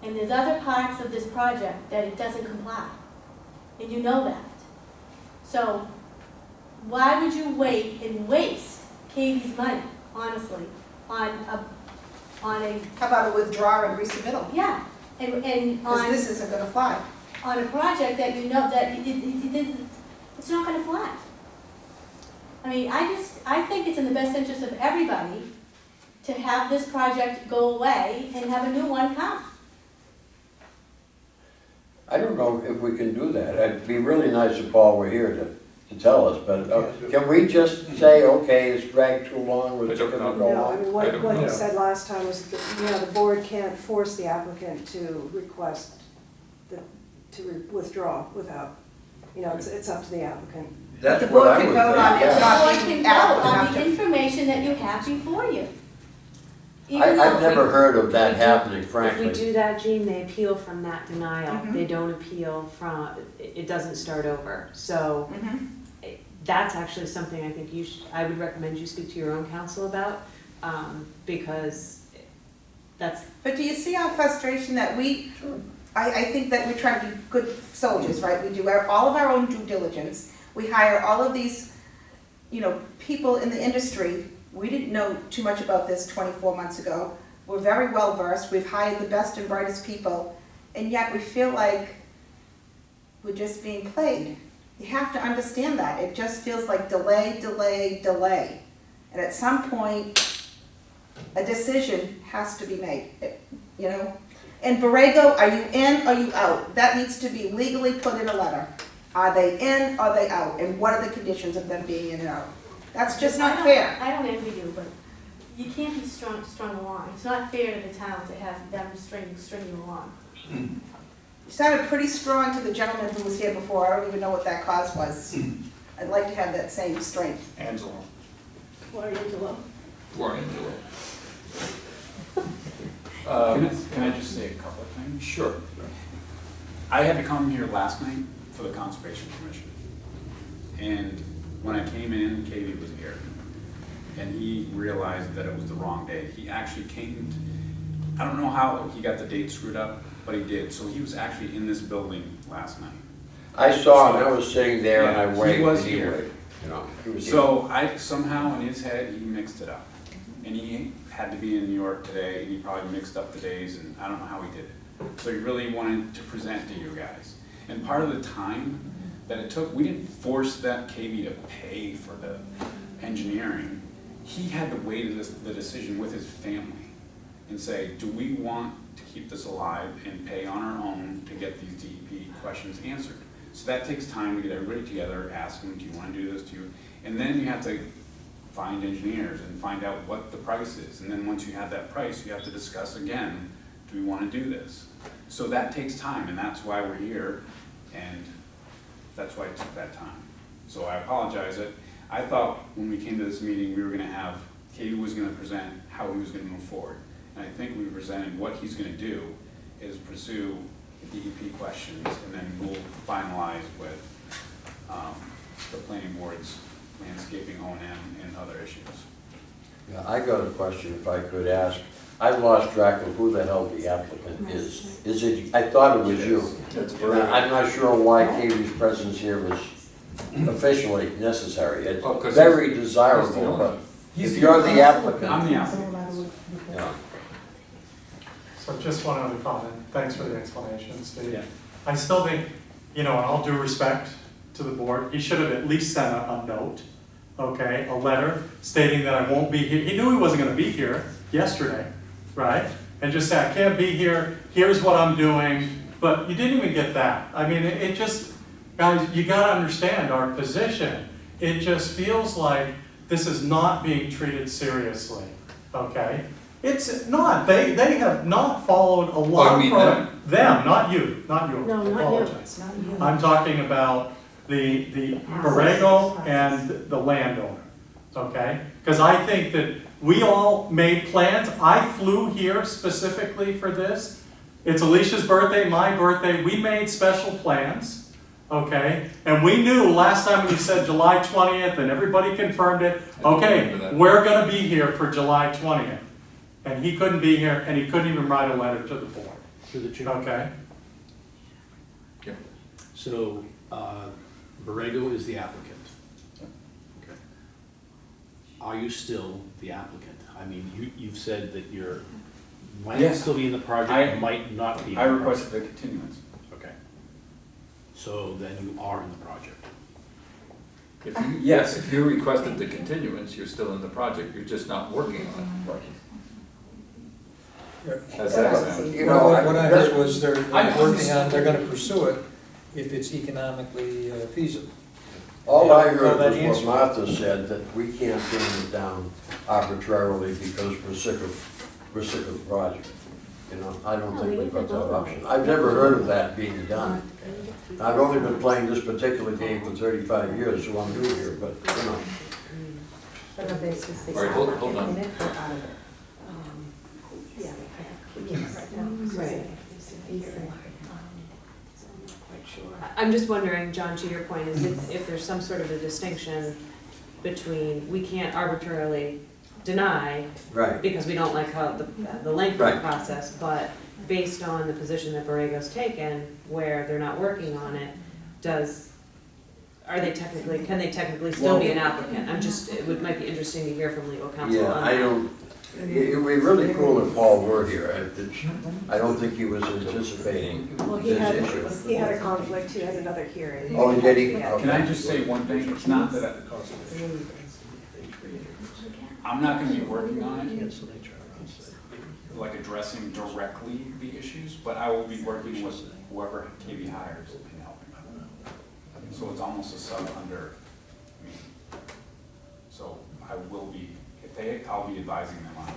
And there's other parts of this project that it doesn't comply. And you know that. So why would you wait and waste Katie's money, honestly, on a, How about a withdrawal and resubmittal? yeah, and Because on, this isn't gonna fly. on a project that you know that it's not gonna fly. I mean, I think it's in the best interest of everybody to have this project go away and have a new one come. I don't know if we can do that. It'd be really nice if Paul were here to tell us, but can we just say, okay, it's dragged too long, we're I just don't gonna know. go No, I on? mean, I what don't you know. said last time was that, the board can't force the applicant to request to withdraw without, it's up to the applicant. That's The what board I can would vote on think, it. yeah. Not The board being can adequate vote on enough the to- information that you have before you. Even though I've never heard of that If we happening, If we frankly. do that, Jean, they appeal from that denial. Mhm. They don't appeal from, it doesn't start over. So Mhm. that's actually something I think I would recommend you speak to your own counsel about, because that's, But do you see our frustration that I think that we're trying to be good soldiers, right? We do all of our own due diligence. We hire all of these, people in the industry. We didn't know too much about this 24 months ago. We're very well versed. We've hired the best and brightest people, and yet we feel like we're just being played. You have to understand that. It just feels like delay, delay, delay. And at some point, a decision has to be made, And Borrego, are you in, are you out? That needs to be legally put in a letter. Are they in, are they out? And what are the conditions of them being in and out? That's just not fair. I don't envy you, but you can't be strung along. It's not fair to the town to have them string you along. You sounded pretty strong to the gentleman who was here before. I don't even know what that cause was. I'd like to have that same strength. Angela. Or Angelo. Poor Angela. Can I just say a couple of things? Sure. I had to come here last night for the Conservation Commission. And when I came in, Katie was here. And he realized that it was the wrong day. He actually came, I don't know how he got the date screwed up, but he did. So he was actually in this building last night. I saw him, I was sitting there and I Yeah, waved. He was and here. waved. you know. he was- So somehow in his head, he mixed it up. And he had to be in New York today, and he probably mixed up the days, and I don't know how he did it. So he really wanted to present to you guys. And part of the time that it took, we didn't force that KB to pay for the engineering. He had to weigh the decision with his family and say, do we want to keep this alive and pay on our own to get these DEP questions answered? So that takes time to get everybody together, ask them, do you want to do this, and then you have to find engineers and find out what the price is. And then once you have that price, you have to discuss again, do we want to do this? So that takes time, and that's why we're here, and that's why it took that time. So I apologize. I thought when we came to this meeting, we were gonna have, Katie was gonna present how he was gonna move forward. And I think we presented what he's gonna do is pursue the DEP questions, and then we'll finalize with the planning board's landscaping, O&M, and other issues. Yeah, I got a question if I could ask. I've lost track of who the hell the applicant is. Is it, I thought it was you. I'm not sure why Katie's presence here was officially necessary. It's very desirable, but if you're the applicant. I'm the applicant. Yeah. So just one other comment. Thanks for the explanation, Steve. I still think, in all due respect to the board, he should have at least sent a note, okay, a letter stating that I won't be here. He knew he wasn't going to be here yesterday, right? And just say, I can't be here, here's what I'm doing, but you didn't even get that. I mean, it just, guys, you got to understand our position. It just feels like this is not being treated seriously, okay? It's not. They have not followed a lot of them, not you. No, not you. Apologize. Not you. I'm talking about the Borrego and the landowner, okay? Because I think that we all made plans. I flew here specifically for this. It's Alicia's birthday, my birthday. We made special plans, okay? And we knew last time we said July 20th and everybody confirmed it. Okay, we're gonna be here for July 20th. And he couldn't be here, and he couldn't even write a letter to the board. Through the chair. Okay? So, Borrego is the applicant. Okay. Are you still the applicant? I mean, you've said that you're, might still be in the project, might not be. I requested the continuance. Okay. So then you are in the project. Yes, if you requested the continuance, you're still in the project, you're just not working on it. How's that sound? You know, What I heard was they're I working on, they're gonna pursue it if it's economically feasible. All I heard that was answer. what Martha said, that we can't turn it down arbitrarily because we're sick of the project. I don't think we've got that option. I've never heard of that being done. I've only been playing this particular game for 35 years, so I'm new here, but, All right, hold on. Right. I'm just wondering, John, to your point, is if there's some sort of a distinction between, we can't arbitrarily deny right. because we don't like how the length of the Right. process, but based on the position that Borrego's taken, where they're not working on it, can they technically still be an applicant? It might be interesting to hear from legal counsel Yeah, on I that. don't, it would be really cool if Paul were here. I don't think he was anticipating Well, he this had, issue. he had a conflict, he had another hearing. Oh, did he? Yeah. Can I just say one thing? It's not that I'm not gonna be working on it, like addressing directly the issues, but I will be working with whoever KB hires and helping. So it's almost a sub under me. So I will be, I'll be advising them on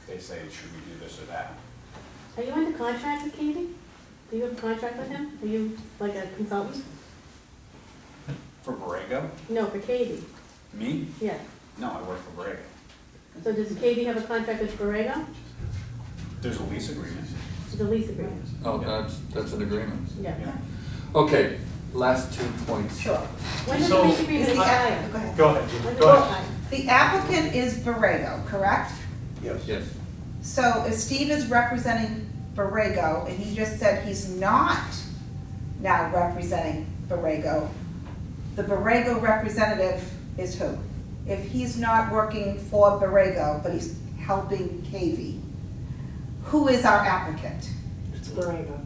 if they say, should we do this or that. Are you under contract with Katie? Do you have a contract with him? Are you like a consultant? For Borrego? No, for Katie. Me? Yeah. No, I work for Borrego. So does Katie have a contract with Borrego? There's a lease agreement. It's a lease agreement. Oh, that's an agreement. Yeah. Okay, last 2 points. Sure. When does So- the lease agreement expire? Go ahead. Go ahead, When Julie. does Go it ahead. expire? The applicant is Borrego, correct? Yes. Yes. So if Steve is representing Borrego, and he just said he's not now representing Borrego, the Borrego representative is who? If he's not working for Borrego, but he's helping KV, who is our applicant? It's Borrego.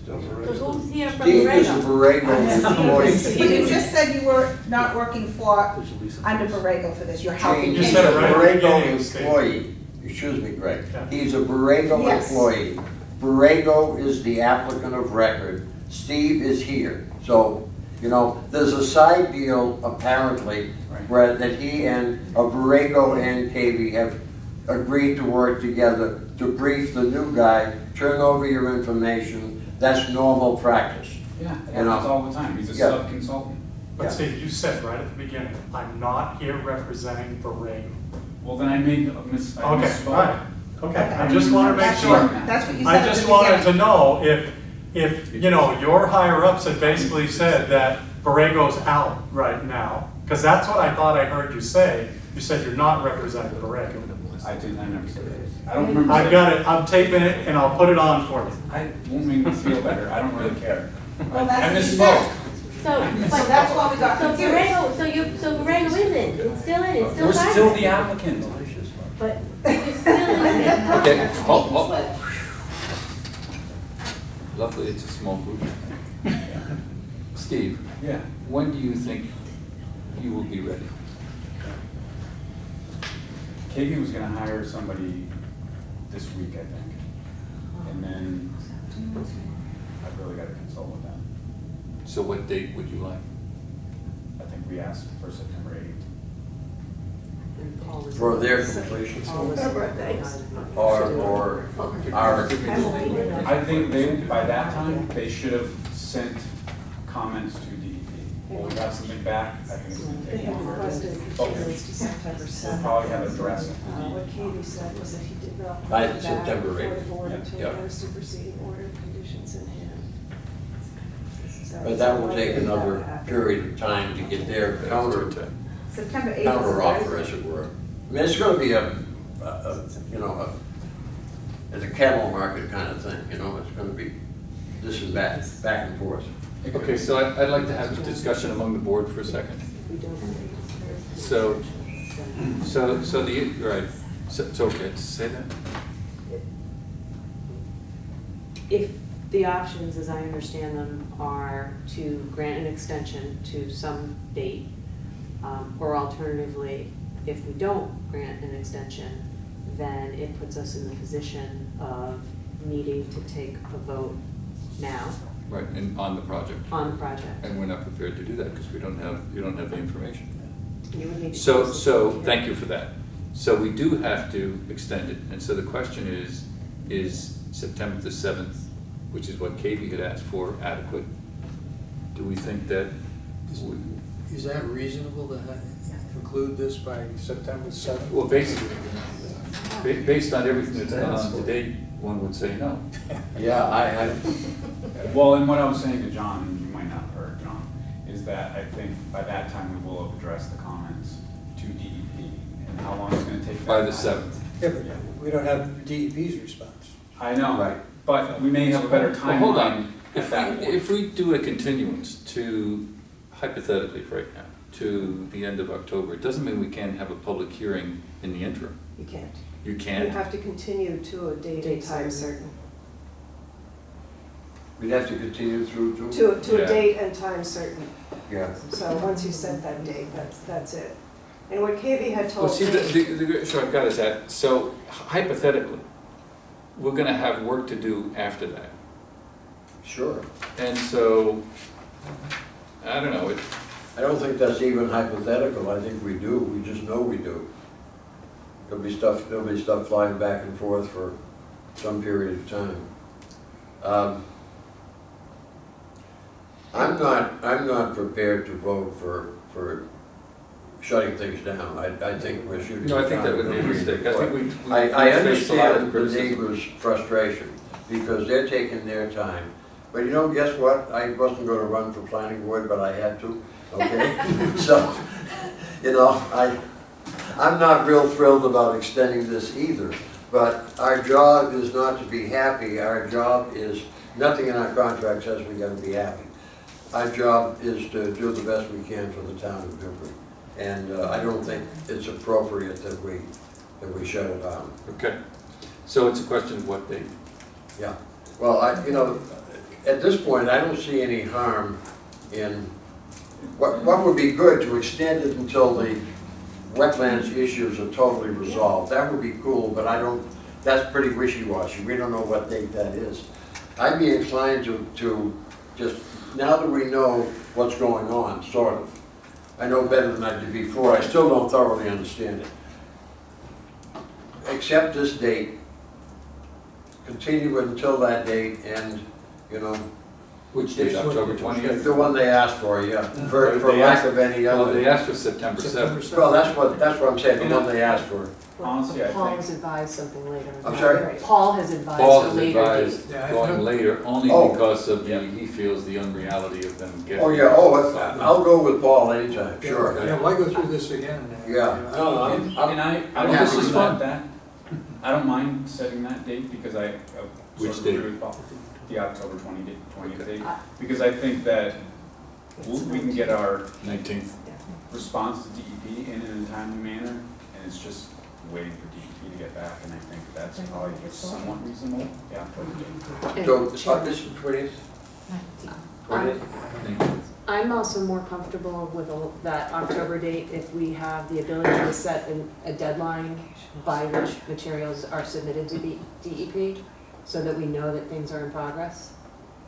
So who's here from Steve is a Borrego? Borrego employee. But you just said you were not working for, under Borrego for this, you're helping He's You said a it right at the Borrego beginning, Steve. employee. Excuse me, Greg. Yeah. He's a Borrego Yes. employee. Borrego is the applicant of record. Steve is here. So, you know, there's a side deal apparently where that he and Borrego and KV have agreed to work together to brief the new guy, turn over your information. That's normal practice. Yeah, it You know. happens all the time, he's a Yeah. sub-consultant. But Steve, you said right at the beginning, I'm not here representing Borrego. Well, then I made a I Okay, misspoke. all right, okay, I just want to make That's sure. what, that's what you said I at the just beginning. wanted to know if, you know, your higher ups had basically said that Borrego's out right now, because that's what I thought I heard you say. You said you're not representing Borrego. I never said that. I don't remember. I've got it, I'm taping it, and I'll put it on for you. I won't make me feel better, I don't really care. Well, that's I what you misspoke. said. So, So that's why we got so confused. Borrego, so Borrego isn't, it's still in, it's still We're private. still the applicant. But it's still in. Okay, Luckily, it's a small group. Steve, Yeah. when do you think you will be ready? KV was gonna hire somebody this week, I think. And then I've really gotta consult with them. So what date would you like? I think we asked for September 8th. And Paul was- For their completion. Paul was- Their birthdays. Or our, I think they, by that time, they should have sent comments to DEP. When we got something back, I think it's gonna They take have longer. requested continuance to September We'll 7th. probably have it addressed. What Katie said was that he did not By come back September for the 8th. board Yeah. until Yeah. there was superseding order of conditions in hand. So but it's that will unlikely take that another would happen. period of time to get their counter September 8th is counter offer, Thursday. as it were. I mean, it's gonna be you know, it's a camel market kind of thing, you know, it's gonna be this and that, back and forth. Okay, so I'd like to have a discussion among the board for a second. So the, right, so it's okay, say that? If the options, as I understand them, are to grant an extension to some date, or alternatively, if we don't grant an extension, then it puts us in the position of needing to take a vote now Right, and on the project. on the project. And we're not prepared to do that because you don't have the information. You would need to So, close the so, public thank hearing. you for that. So we do have to extend it, and so the question is September the 7th, which is what Katie had asked for, adequate? Do we think that, Is that reasonable to conclude this by September 7th? well, basically, based on everything that's gone on to date, one would say no. Yeah, Well, and what I was saying to John, and you might not have heard, John, is that I think by that time we will have addressed the comments to DEP and how long it's gonna take. By that the time. 7th. Yeah, but we don't have DEP's response. I know, Right. but we may have a better Well, hold timeline on, at that point. if we do a continuance to, hypothetically right now, to the end of October, it doesn't mean we can't have a public hearing in the interim. You can't. You You can't? have to continue to a date and time certain. we'd have to continue through to, To Yeah. a date and time certain. yeah. So once you set that date, that's it. And what Katie had Well, told see, me. so I've got is that, so hypothetically, we're gonna have work to do after that. Sure. And so, I don't know, I don't think that's even hypothetical, I think we do, we just know we do. There'll be stuff flying back and forth for some period of time. I'm not prepared to vote for shutting things down. I think we're shooting. no, I think that would be a mistake. I think we I faced a lot of understand the criticism. neighbors' frustration, because they're taking their time. But you know, guess what? I wasn't gonna run for planning board, but I had to, okay? So, you know, I'm not real thrilled about extending this either, but our job is not to be happy, our job is, nothing in our contract says we gotta be happy. our job is to do the best we can for the town of Newbury. And I don't think it's appropriate that we shut it down. Okay, so it's a question of what date? Yeah, well, at this point, I don't see any harm in, what would be good, to extend it until the wetlands issues are totally resolved. That would be cool, but that's pretty wishy-washy. We don't know what date that is. I'd be inclined to just, now that we know what's going on, sort of, I know better than I did before, I still don't thoroughly understand it. Accept this date, continue it until that date, and, Which date, October 20th? the one they asked for, yeah, for lack of any Well, other. they asked for September 7th. Well, that's what I'm saying, the one they asked for. Honestly, I Paul think, has advised something later. I'm sorry? Paul has advised Paul a has later date. advised going later, only Oh. because of he feels the unreality of them getting. Oh, yeah, I'll go with Paul anytime, sure. Yeah, why go through this again? Yeah, no, and I Oh, don't this is mind fun. that. I don't mind setting that date because I Which sort of date? agree with Paul, the October 20th date. Because I think that we can get our 19th. response to DEP in a timely manner, and it's just waiting for DEP to get back, and I think that's probably somewhat reasonable, yeah. So, this is 20th? 20th? I'm also more comfortable with that October date if we have the ability to set a deadline by which materials are submitted to DEP, so that we know that things are in progress.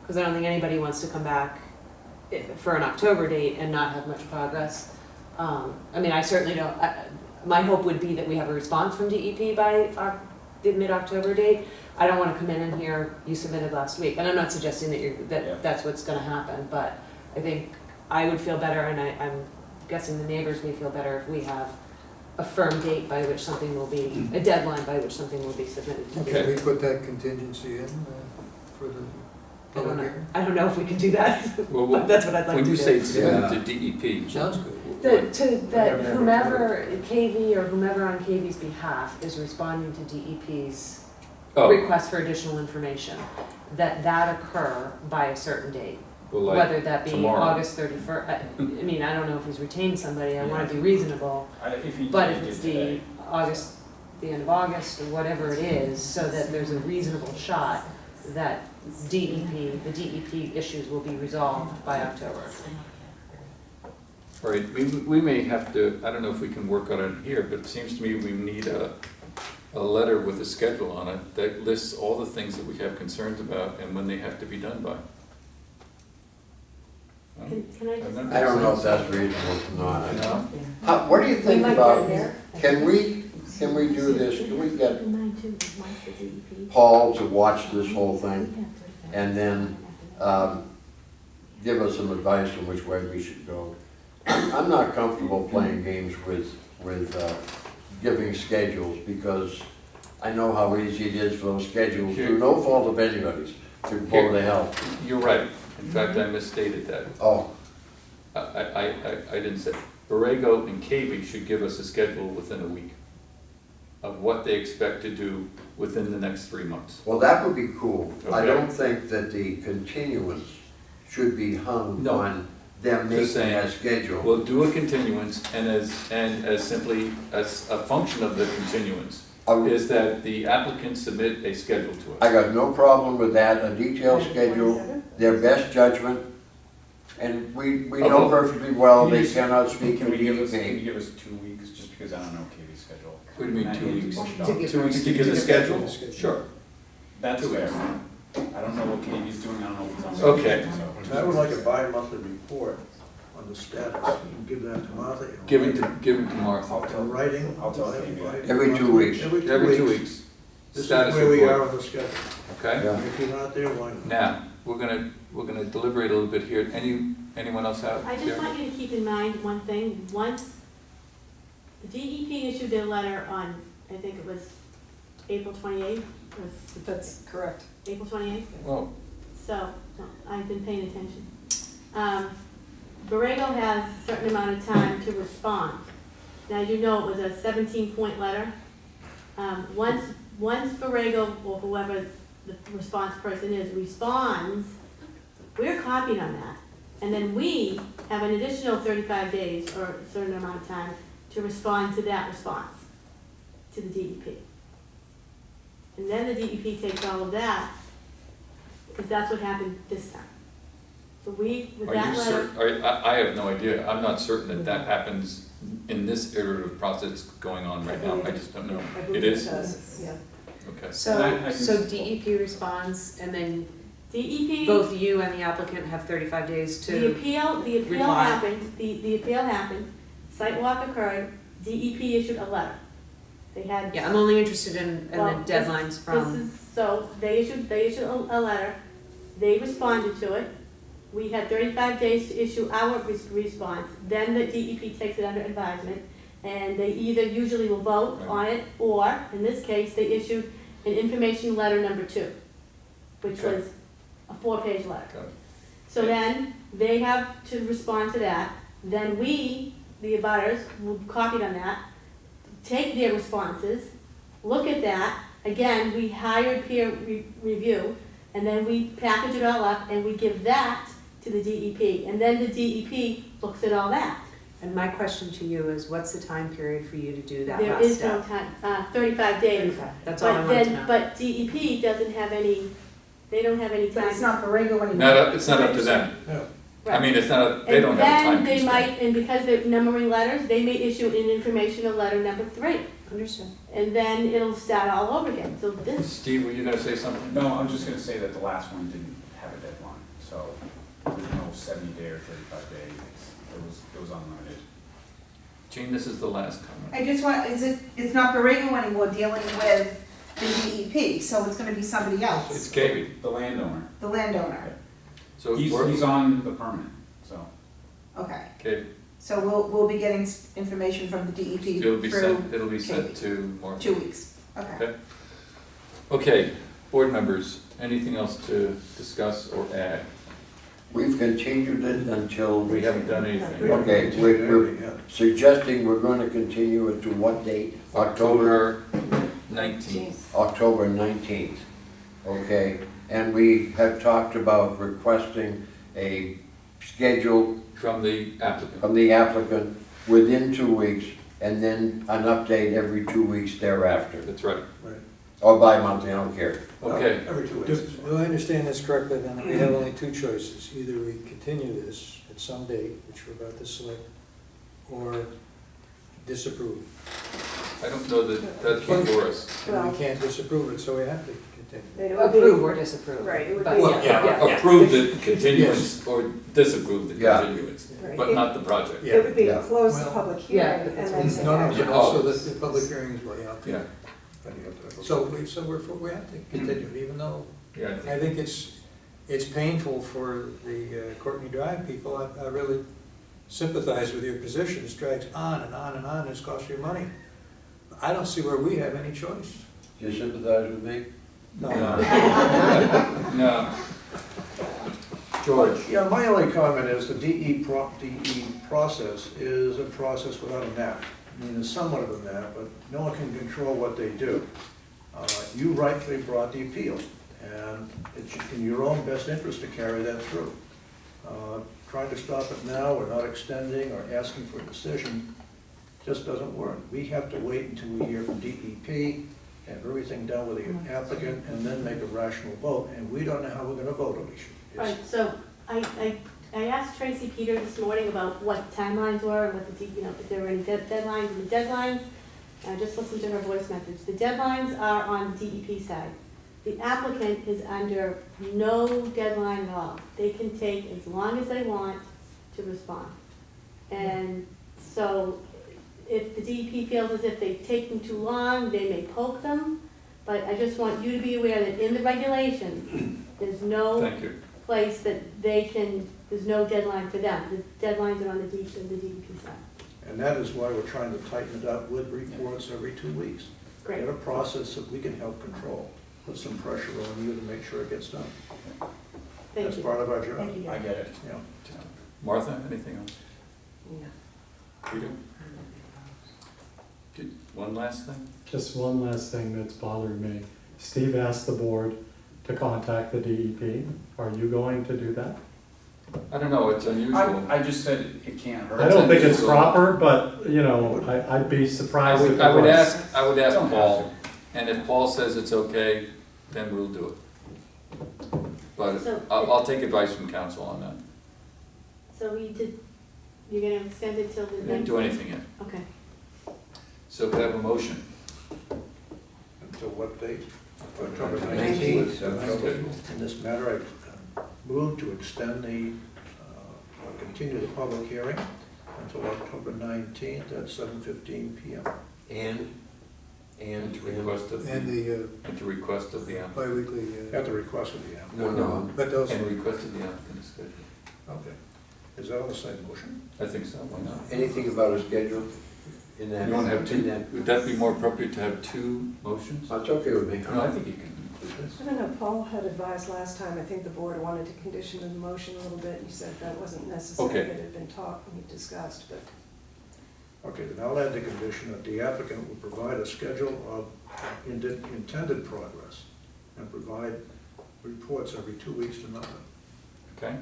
Because I don't think anybody wants to come back for an October date and not have much progress. I mean, I certainly don't, my hope would be that we have a response from DEP by the mid-October date. I don't want to come in and hear you submitted last week, and I'm not suggesting that that's what's going to happen, but I think I would feel better, and I'm guessing the neighbors may feel better if we have a firm date by which something will be, a deadline by which something will be submitted to Can we put that contingency in for the public hearing? I don't know if we can do that, Well, but that's what I'd like to do. when you say submit to DEP. Sounds good. That whomever, KV or whomever on KV's behalf is responding to DEP's request for additional information, that occur by a certain date. Well, like Whether that be tomorrow. August 31st, I mean, I don't know if he's retained somebody, I wanna be reasonable, but if it's the end of August, or whatever it is, so that there's a reasonable shot that the DEP issues will be resolved by October. All right, we may have to, I don't know if we can work on it here, but it seems to me we need a letter with a schedule on it that lists all the things that we have concerns about and when they have to be done by. Can I just? I don't know if that's reasonable or not. No? What do you think might about, get there. can we do this, can we get Mine too, once the DEP. Paul to watch this whole thing and then give us some advice on which way we should go? I'm not comfortable playing games with giving schedules because I know how easy it is for those schedules, through no fault of anybody's, to go to hell. You're right. In fact, I misstated that. Oh, I didn't say. Borrego and KV should give us a schedule within a week of what they expect to do within the next 3 months. well, that would be cool. I Okay. don't think that the continuance should be hung No. on them Just making saying, that schedule. We'll do a continuance, and as simply as a function of the continuance, is that the applicant submit a schedule to us. I got no problem with that, a detailed schedule, their best judgment, and we know perfectly well they cannot speak for Can we give us 2 DEP. weeks, just because I don't know KV's schedule? What do you mean, And 2 I hate weeks? to push it off. 2 weeks to give the schedule? Sure. That's fair. I don't know what KV's doing, I don't know what's on. Okay. I would like a bi-monthly report on the status, and give that to Martha. Give it to Martha. In writing. I'll tell KV. Every 2 weeks. Every 2 Every 2 weeks. weeks. This is Status where we are report. on the schedule. Okay? Yeah. If you're not there, why not? Now, we're gonna deliberate a little bit here. Anyone else have? I just want you to keep in mind one thing, once the DEP issued their letter on, I think it was April 28th, That's correct. April 28th? Well, So, I've been paying attention. Borrego has a certain amount of time to respond. Now, you know it was a 17-point letter. Once Borrego, or whoever the response person is, responds, we're copied on that. And then we have an additional 35 days or a certain amount of time to respond to that response to the DEP. And then the DEP takes all of that, because that's what happened this time. So we, with Are that you letter, certain, I have no idea, I'm not certain that that happens in this iterative process going on right now, I just don't know. I It believe is? does, yeah. Okay. So DEP responds, and then DEP. both you and the applicant have 35 days The to, appeal reply. happened, the appeal happened, site walk occurred, DEP issued a letter. They had. yeah, I'm only interested in Well, the deadlines from. So they issued a letter, they responded to it. We had 35 days to issue our response, then the DEP takes it under advisement. And they either usually will vote on it, or, in this case, they issued an information letter number 2, which Okay. was a 4-page letter. Got it. So then, they have to respond to that, then we, the abutters, will copied on that, take their responses, look at that, again, we hired peer review, and then we package it all up and we give that to the DEP, and then the DEP looks at all that. And my question to you is, what's the time period for you to do that There last is no step? time, 35 days. Okay, that's all I But wanted to then, know. but DEP doesn't have any, they don't have any time. But it's not Borrego anymore. It's not up to them. No. I mean, it's not, they don't have a time And then they constraint. might, and because they're numbering letters, they may issue an informational letter number 3, Understood. and then it'll start all over again, so this, Steve, were you gonna say something? No, I'm just gonna say that the last one didn't have a deadline, so there's no 70-day or 35-day, it was unlimited. Gene, this is the last comment. I just want, it's not Borrego anymore dealing with the DEP, so it's gonna be somebody It's else, Katie. The landowner, the landowner. So he's we're, on the permit, so. Okay, Katie, so we'll be getting information from the DEP it'll be through sent, it'll be sent Katie. to Mark. 2 weeks, okay. Okay. Okay, board members, anything else to discuss or add? We've continued it until. We haven't done anything. Okay, we're suggesting we're gonna continue it to what date? October 19th. October 19th, okay? And we have talked about requesting a schedule From the applicant. from the applicant within 2 weeks, and then an update every 2 weeks thereafter, That's right. or bi-monthly, I don't care. Okay, Every 2 Do weeks. do I understand this correctly, then we have only 2 choices, either we continue this at some date, which we're about to select, or disapprove. I don't know that that's before us. And Well- we can't disapprove it, so we have to continue. It would be- Approve or disapprove. Right, it would But be- yeah. Approve the continuance or disapprove the Yeah. continuance, Right. but not the project. It would be Yeah. close the Well, public yeah, hearing, that's and what then. he said. No, no, action. but also the public hearings way out Yeah, there. So we have to continue it, even though yeah, I I think, think it's painful for the Courtney Drive people. I really sympathize with your position. This drags on and on and on, it's cost you money. I don't see where we have any choice. Do you sympathize with me? No. no. George, Yeah, my only comment is the DE process is a process without a map. I mean, it's somewhat of a map, but no one can control what they do. You rightfully brought the appeal, and it's in your own best interest to carry that through. Trying to stop it now or not extending or asking for a decision just doesn't work. We have to wait until we hear from DEP, have everything done with the applicant, and then make a rational vote, and we don't know how we're gonna vote on the issue. It's- Right, so I asked Tracy Peter this morning about what timelines were and what if there were any deadlines, and the deadlines, I just listened to her voice message, the deadlines are on the DEP side. The applicant is under no deadline at all. They can take as long as they want to respond. And so if the DEP feels as if they've taken too long, they may poke them, but I just want you to be aware that in the regulations, there's no thank you. place that they can, there's no deadline for them. The deadlines are on the DEP side. And that is why we're trying to tighten it up with reports every 2 weeks. Great. Get a process that we can help control, put some pressure on you to make sure it gets done. Thank That's you. part of our job. Thank you. I get it. Yeah. Martha, anything else? Yeah. Peter? One last thing? Just one last thing that's bothered me. Steve asked the board to contact the DEP. Are you going to do that? I don't know, it's unusual. I just said it can't hurt. I don't think it's proper, but, you know, I'd be surprised if it was. I would ask Don't have Paul, and if Paul says it's okay, then we'll do it. But So- I'll take advice from council on that. So you're gonna extend it till the We next? didn't do anything yet. Okay. So we have a motion. Until what date? October 19th. 19th. In this matter, I move to extend or continue the public hearing until October 19th at 7:15 PM. And to request of, And the at the request of the applicant. bi-weekly, At the request of the applicant. No. but those, And request of the applicant schedule. Okay. Is that on the same motion? I think so, why not? Anything about a schedule in that? You want to have in two, that- would that be more appropriate to have two motions? That's okay with me. No, I think you can include this. I don't know, Paul had advised last time, I think the board wanted to condition the motion a little bit, and he said that wasn't necessary, Okay. that it had been talked, and we discussed, but Okay, then I'll add the condition that the applicant will provide a schedule of intended progress and provide reports every 2 weeks to nothing. Okay,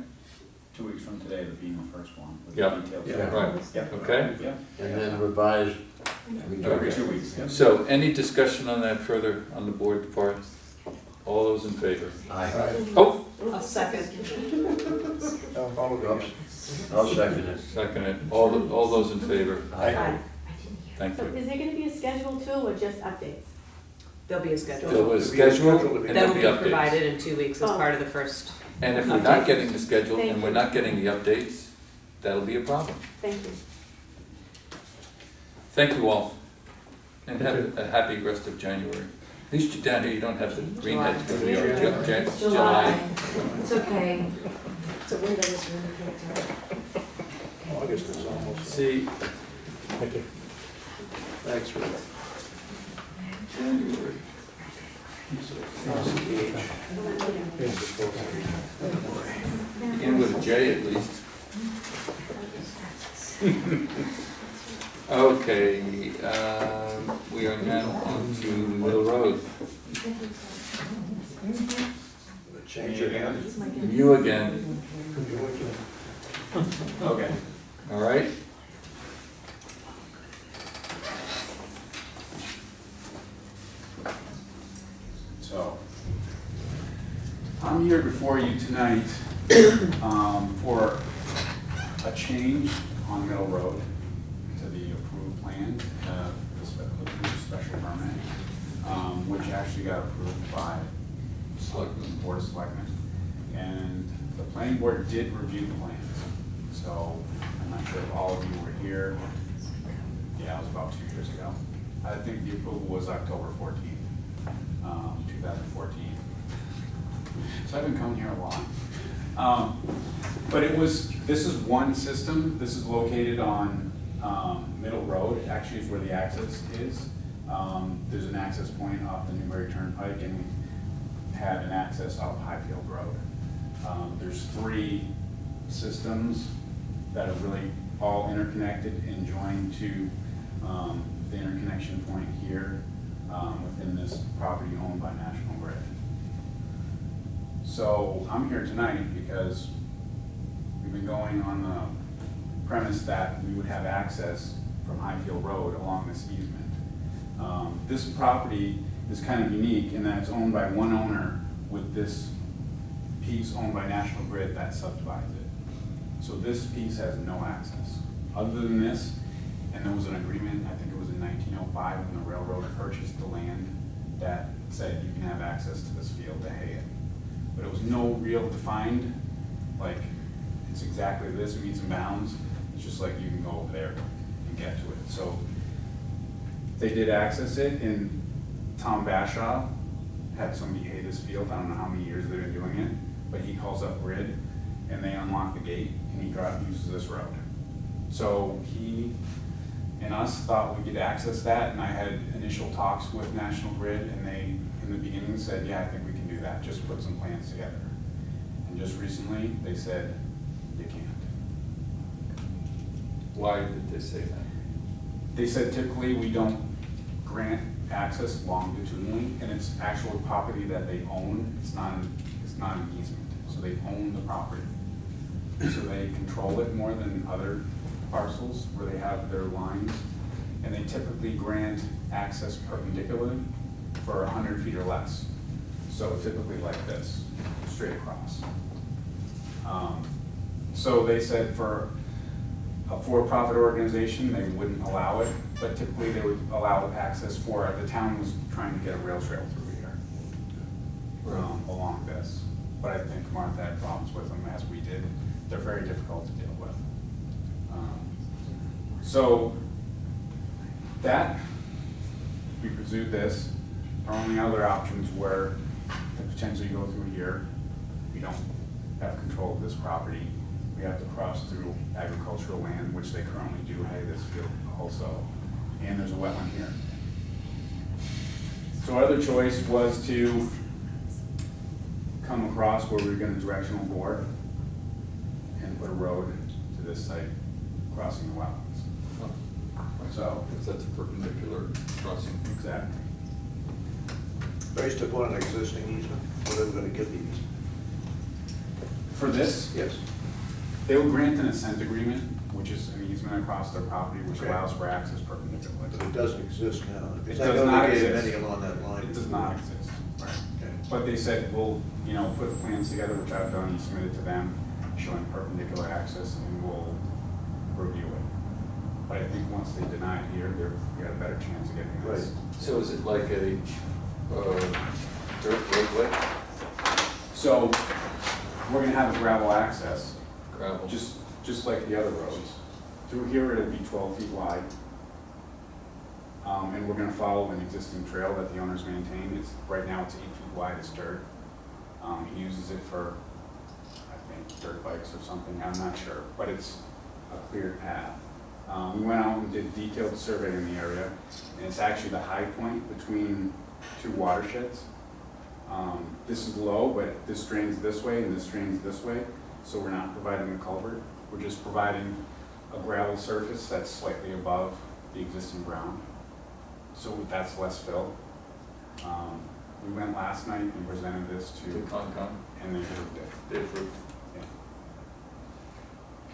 2 weeks from today, the being the first one, with Yeah. the details. Yeah. right, Yep. okay. Yep. And then revise. Every 2 weeks, yep. So any discussion on that further on the board part? All those in favor? Aye. Oh, A second. All of those. I'll second it. second it. All those in favor? Aye. Thank So you. is there gonna be a schedule too, or just updates? There'll be a schedule. There was There'll be a schedule schedule to be- and That there'll will be be updates. provided in 2 weeks as Oh. part of the first. And if we're not getting the schedule and we're not getting the updates, that'll be a problem. Thank you. Thank you all. And have a happy rest of January. At least you're down here, you don't have the green heads because we are July. It's okay. it's a window this room, we can't tell. August is almost. See, Thank you. thanks, Rick. Begin with a J at least. Okay, we are now on to Middle Road. Change your hand. You again, Okay. all right? So, I'm here before you tonight for a change on Middle Road to the approved plan, the approved special permit, which actually got approved by Selectmen. Board of Selectmen. And the planning board did review the plans. So, I'm not sure if all of you were here. Yeah, it was about 2 years ago. I think the approval was October 14th. 2014. So I've been coming here a lot. But this is one system. This is located on Middle Road. It actually is where the access is. There's an access point off the Newbury Turnpike, and we had an access off Highfield Road. There's 3 systems that are really all interconnected and joined to the interconnection point here within this property owned by National Grid. So I'm here tonight because we've been going on the premise that we would have access from Highfield Road along this easement. This property is kind of unique in that it's owned by one owner with this piece owned by National Grid that subdivides it. So this piece has no access. Other than this, and there was an agreement, I think it was in 1905, when the railroad purchased the land that said you can have access to this field to hay it. But it was no real defined, like, it's exactly this, meets and bounds. It's just like you can go over there and get to it. So they did access it, and Tom Bashaw had somebody hay this field. I don't know how many years they've been doing it, but he calls up Grid, and they unlock the gate, and he uses this road. So he and us thought we could access that, and I had initial talks with National Grid, and they, in the beginning, said, yeah, I think we can do that, just put some plans together. And just recently, they said, you can't. Why did they say that? They said typically we don't grant access longitudinally, and it's actual property that they own, it's not an easement, so they own the property. so they control it more than other parcels where they have their lines. And they typically grant access perpendicularly for 100 feet or less. So typically like this, straight across. So they said for a for-profit organization, they wouldn't allow it, but typically they would allow access for it. The town was trying to get a rail trail through here along this. But I think Martha had problems with them, as we did. They're very difficult to deal with. So that, we pursued this. Our only other options were to potentially go through here. We don't have control of this property. We have to cross through agricultural land, which they currently do hay this field also. And there's a wetland here. So our other choice was to come across where we were going to directional bore and put a road to this site, crossing the wetlands. So, Because that's a perpendicular crossing. exactly. Based upon an existing easement, what are we gonna give the easement? For this, Yes. they will grant an assent agreement, which is an easement across their property, which Okay. allows for access perpendicular. But it doesn't exist now. It Because I does know not they gave exist. any along that line. It does not exist. Right. Okay. But they said, we'll, put the plans together, which I've done, and submitted to them, showing perpendicular access, and we'll review it. But I think once they deny it here, we got a better chance of getting this. Right. So is it like a dirt roadway? So, we're gonna have a gravel access, Gravel? just like the other roads. Through here, it'll be 12 feet wide. And we're gonna follow an existing trail that the owners maintain. Right now, it's 8 feet wide, it's dirt. He uses it for, I think, dirt bikes or something, I'm not sure, but it's a cleared path. We went out and did a detailed survey in the area, and it's actually the high point between two watersheds. This is low, but this drains this way and this drains this way, so we're not providing a culvert. We're just providing a gravel surface that's slightly above the existing ground, so that's less fill. We went last night and presented this To to, Concom? and they approved it. They approved? Yeah.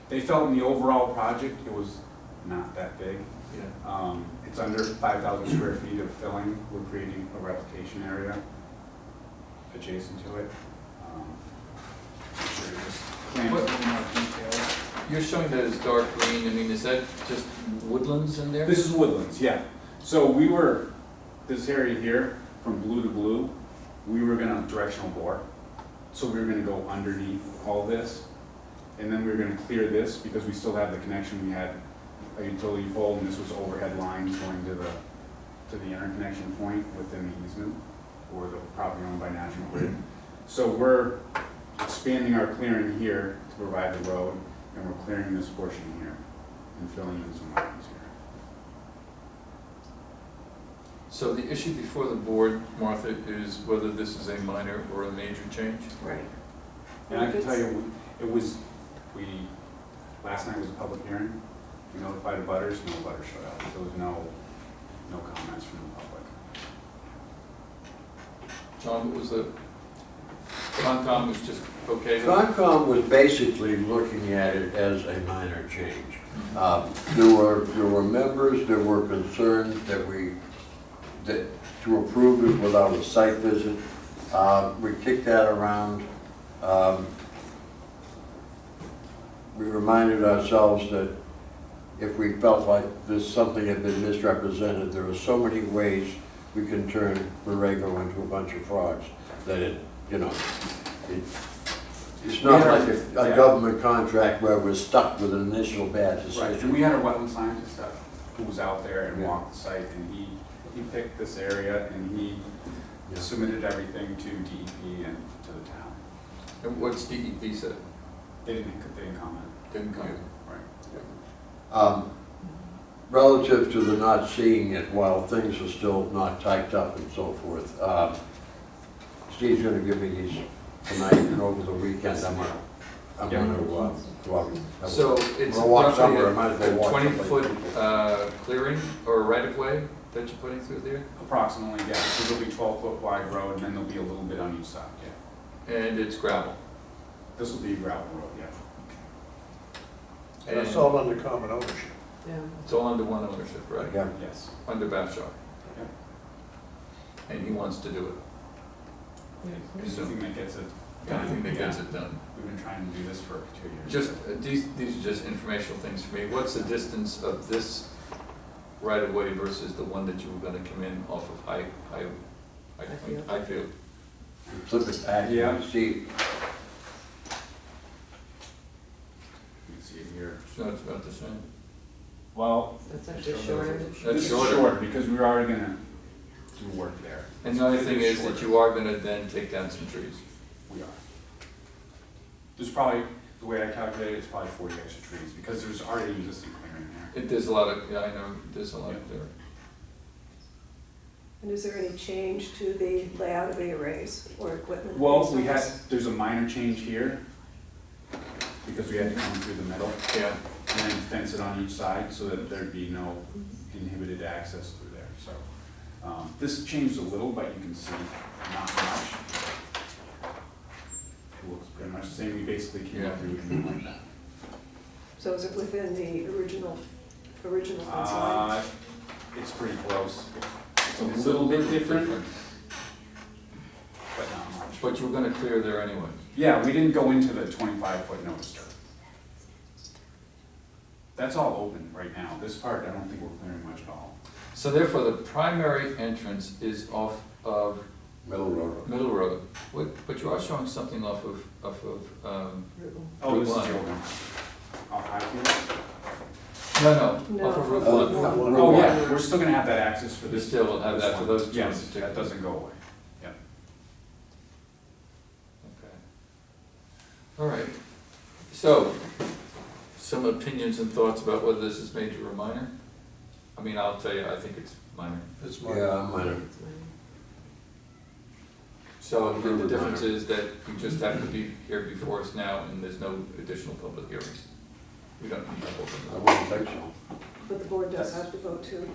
They felt in the overall project, it was not that big. Yeah. It's under 5,000 square feet of filling. We're creating a replication area adjacent to it. I'm sure you just plan a little more detail. You're showing that as dark green, I mean, is that just woodlands in there? This is woodlands, yeah. So this area here, from blue to blue, we were gonna directional bore. So we were gonna go underneath all this, and then we were gonna clear this because we still have the connection. We had a utility pole, and this was overhead lines going to the interconnection point within the easement, or the property owned by National Grid. So we're expanding our clearing here to provide the road, and we're clearing this portion here and filling in some lines here. So the issue before the board, Martha, is whether this is a minor or a major change? Right. And I can tell you, last night was a public hearing. We notified the butters, no butters showed up. There was no comments from the public. John, what was the, Concom was just okay with it? Concom was basically looking at it as a minor change. There were members that were concerned that to approve it without a site visit. We kicked that around. We reminded ourselves that if we felt like something had been misrepresented, there are so many ways we can turn Borrego into a bunch of frogs that it's not like a government contract where we're stuck with an initial bad Right, decision. and we had our wetland scientist who was out there and walked the site, and he picked this area, and he submitted everything to DEP and to the town. And what's DEP said? They didn't comment. Didn't comment. Right. Relative to the not seeing it while things are still not typed up and so forth, Steve's gonna give me these tonight and over the weekend. I'm gonna go out. So it's I'll walk roughly somewhere, I might as well a walk 20-foot clearing or right-of-way that you're putting through there? Approximately, yeah. So there'll be 12-foot wide road, and then there'll be a little bit on each side, yeah. And it's gravel? This will be a gravel road, yeah. And it's all under common ownership. Yeah. It's all under one ownership, right? Yeah. Yes. Under Bashar. Yep. And he wants to do it. Anything that gets it done. Anything that gets Yeah. it done. We've been trying to do this for 2 years. Just, these are just informational things for me. What's the distance of this right of way versus the one that you were gonna come in off of Highfield? Flip it back, you Yeah. can see, You can see it here. So it's about the same. Well, That's actually shorter. That's this is shorter. short because we were already gonna do work there. And the other thing It's is that shorter. you are gonna then take down some trees. We are. There's probably, the way I calculate it, it's probably 40 extra trees because there's already existing clearing there. There's a lot of, yeah, I know, there's a lot there. And is there any change to the layout of the arrays or equipment? Well, based on we had, this? there's a minor change here because we had to come through the middle Yeah. and then fence it on each side so that there'd be no inhibited access through there, so. This changed a little, but you can see not much. It looks pretty much the same, we basically came Yeah. through and like that. So is it within the original fence line? It's pretty close. It's a little bit different, but not much. But you were gonna clear there anyway. Yeah, we didn't go into the 25-foot no disturb. That's all open right now. This part, I don't think we're clearing much at all. So therefore, the primary entrance is off of Middle Road. Middle Road. But you are showing something off of, Oh, Route this is one. the old one. Off Highfield? No, off of Route one. Oh, yeah, we're still gonna have that access for We this. still have this that for one. those two in Yes, particular. that doesn't go away. Yep. Okay. All right. So, some opinions and thoughts about whether this is major or minor? I mean, I'll tell you, I think it's minor. It's Yeah, minor. So the difference is that you just have to be here before us now, and there's no additional public hearings. We don't need to I open wouldn't think so. But the board does have to vote to. them.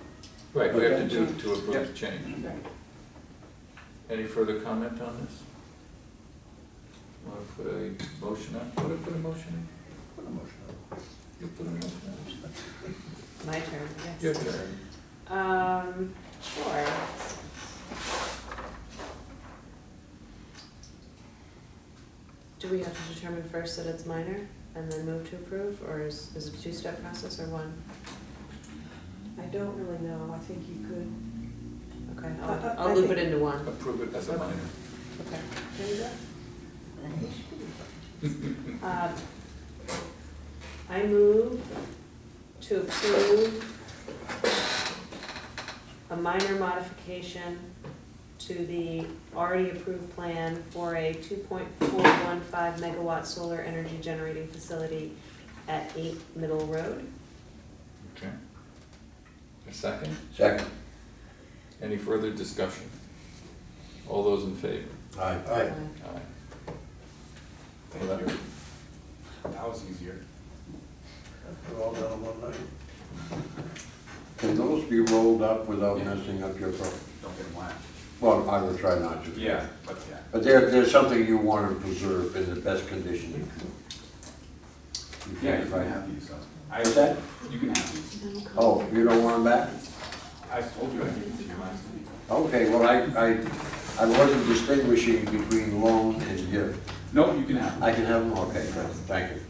Right, we have to do Okay. to approve the change. Right. Any further comment on this? Want to put a motion up? Want to put a motion in? Put a motion on. You put a motion My turn, yes. in? Your turn. Sure. Do we have to determine first that it's minor and then move to approve, or is it a two-step process or one? I don't really know, I think you could. Okay, I I'll loop it think- into one. Approve it as a minor. Okay. There you go. I move to approve a minor modification to the already approved plan for a 2.415 megawatt solar energy generating facility at 8 Middle Road. Okay. A second? Second. Any further discussion? All those in favor? Aye. Aye. Thank you. That was easier. They're all done in one night. Can those be rolled up without messing up your property? Don't get them wet. Well, I will try not to. Yeah, but yeah. But there's something you want to preserve in the best condition you can. Yeah, you can't, can right? have these. What's that? You can have these. Oh, you don't want them back? I told you I'd give it to you last week. Okay, well, I wasn't distinguishing between loan and gift. No, you can have them. I can have them? Okay, great, thank you.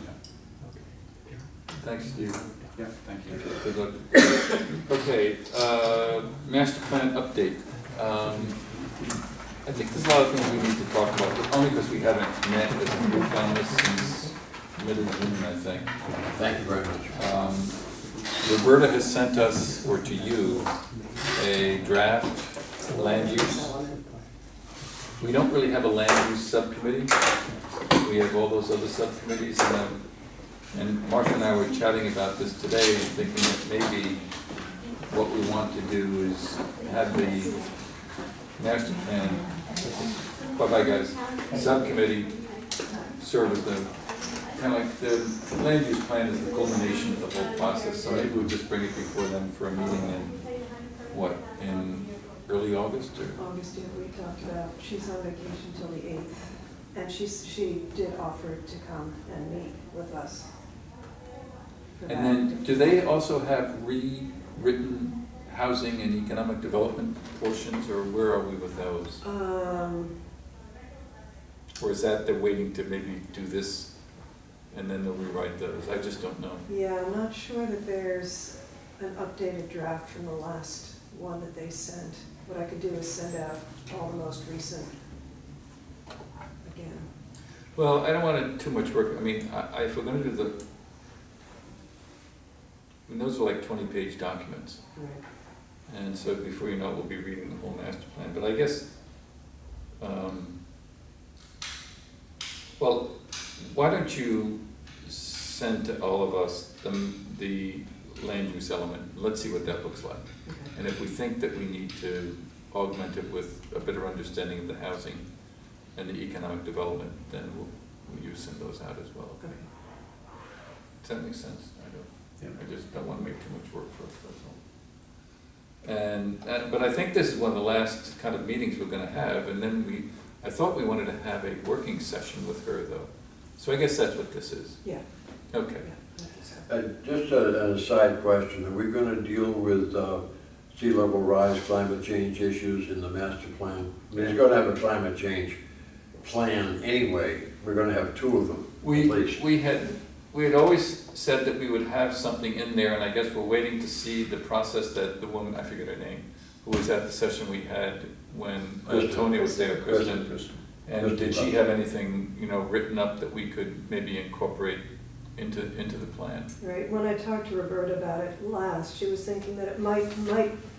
Thanks, Steve. Yeah, thank you. Good luck. Okay, master plan update. I think there's a lot of things we need to talk about, but only because we haven't met as a group on this since mid-June, I think. Thank you very much. Roberta has sent us, or to you, a draft land use. We don't really have a land use subcommittee. We have all those other subcommittees, and Martha and I were chatting about this today, thinking that maybe what we want to do is have the master plan, bye-bye guys, subcommittee serve as the, kind of like the land use plan is the culmination of the whole process, so maybe we'll just bring it before them for a meeting in early August or? August, yeah, we talked about, she's on vacation till the 8th, and she did offer to come and meet with us. for And that. then, do they also have rewritten housing and economic development portions, or where are we with those? Or is that they're waiting to maybe do this and then they'll rewrite those? I just don't know. Yeah, I'm not sure that there's an updated draft from the last one that they sent. What I could do is send out all the most recent again. Well, I don't want too much work. I mean, if we're gonna do the, I mean, those are like 20-page documents. Right. And so before you know it, we'll be reading the whole master plan. But I guess, well, why don't you send to all of us the land use element? Let's see what that looks like. Okay. And if we think that we need to augment it with a better understanding of the housing and the economic development, then we'll you send those out as well. Okay. Does that make sense? I just don't want to make too much work for us, that's all. And but I think this is one of the last kind of meetings we're gonna have, and then I thought we wanted to have a working session with her though. So I guess that's what this is. Yeah. Okay. Just a side question, are we gonna deal with sea level rise, climate change issues in the master plan? I mean, it's gonna have a climate change plan anyway, we're gonna have two of them, at least. We had always said that we would have something in there, and I guess we're waiting to see the process that the woman, I forget her name, who was at the session we had when Tony was there, Kristen. And did she have anything, written up that we could maybe incorporate into the plan? Right, when I talked to Roberta about it last, she was thinking that it might,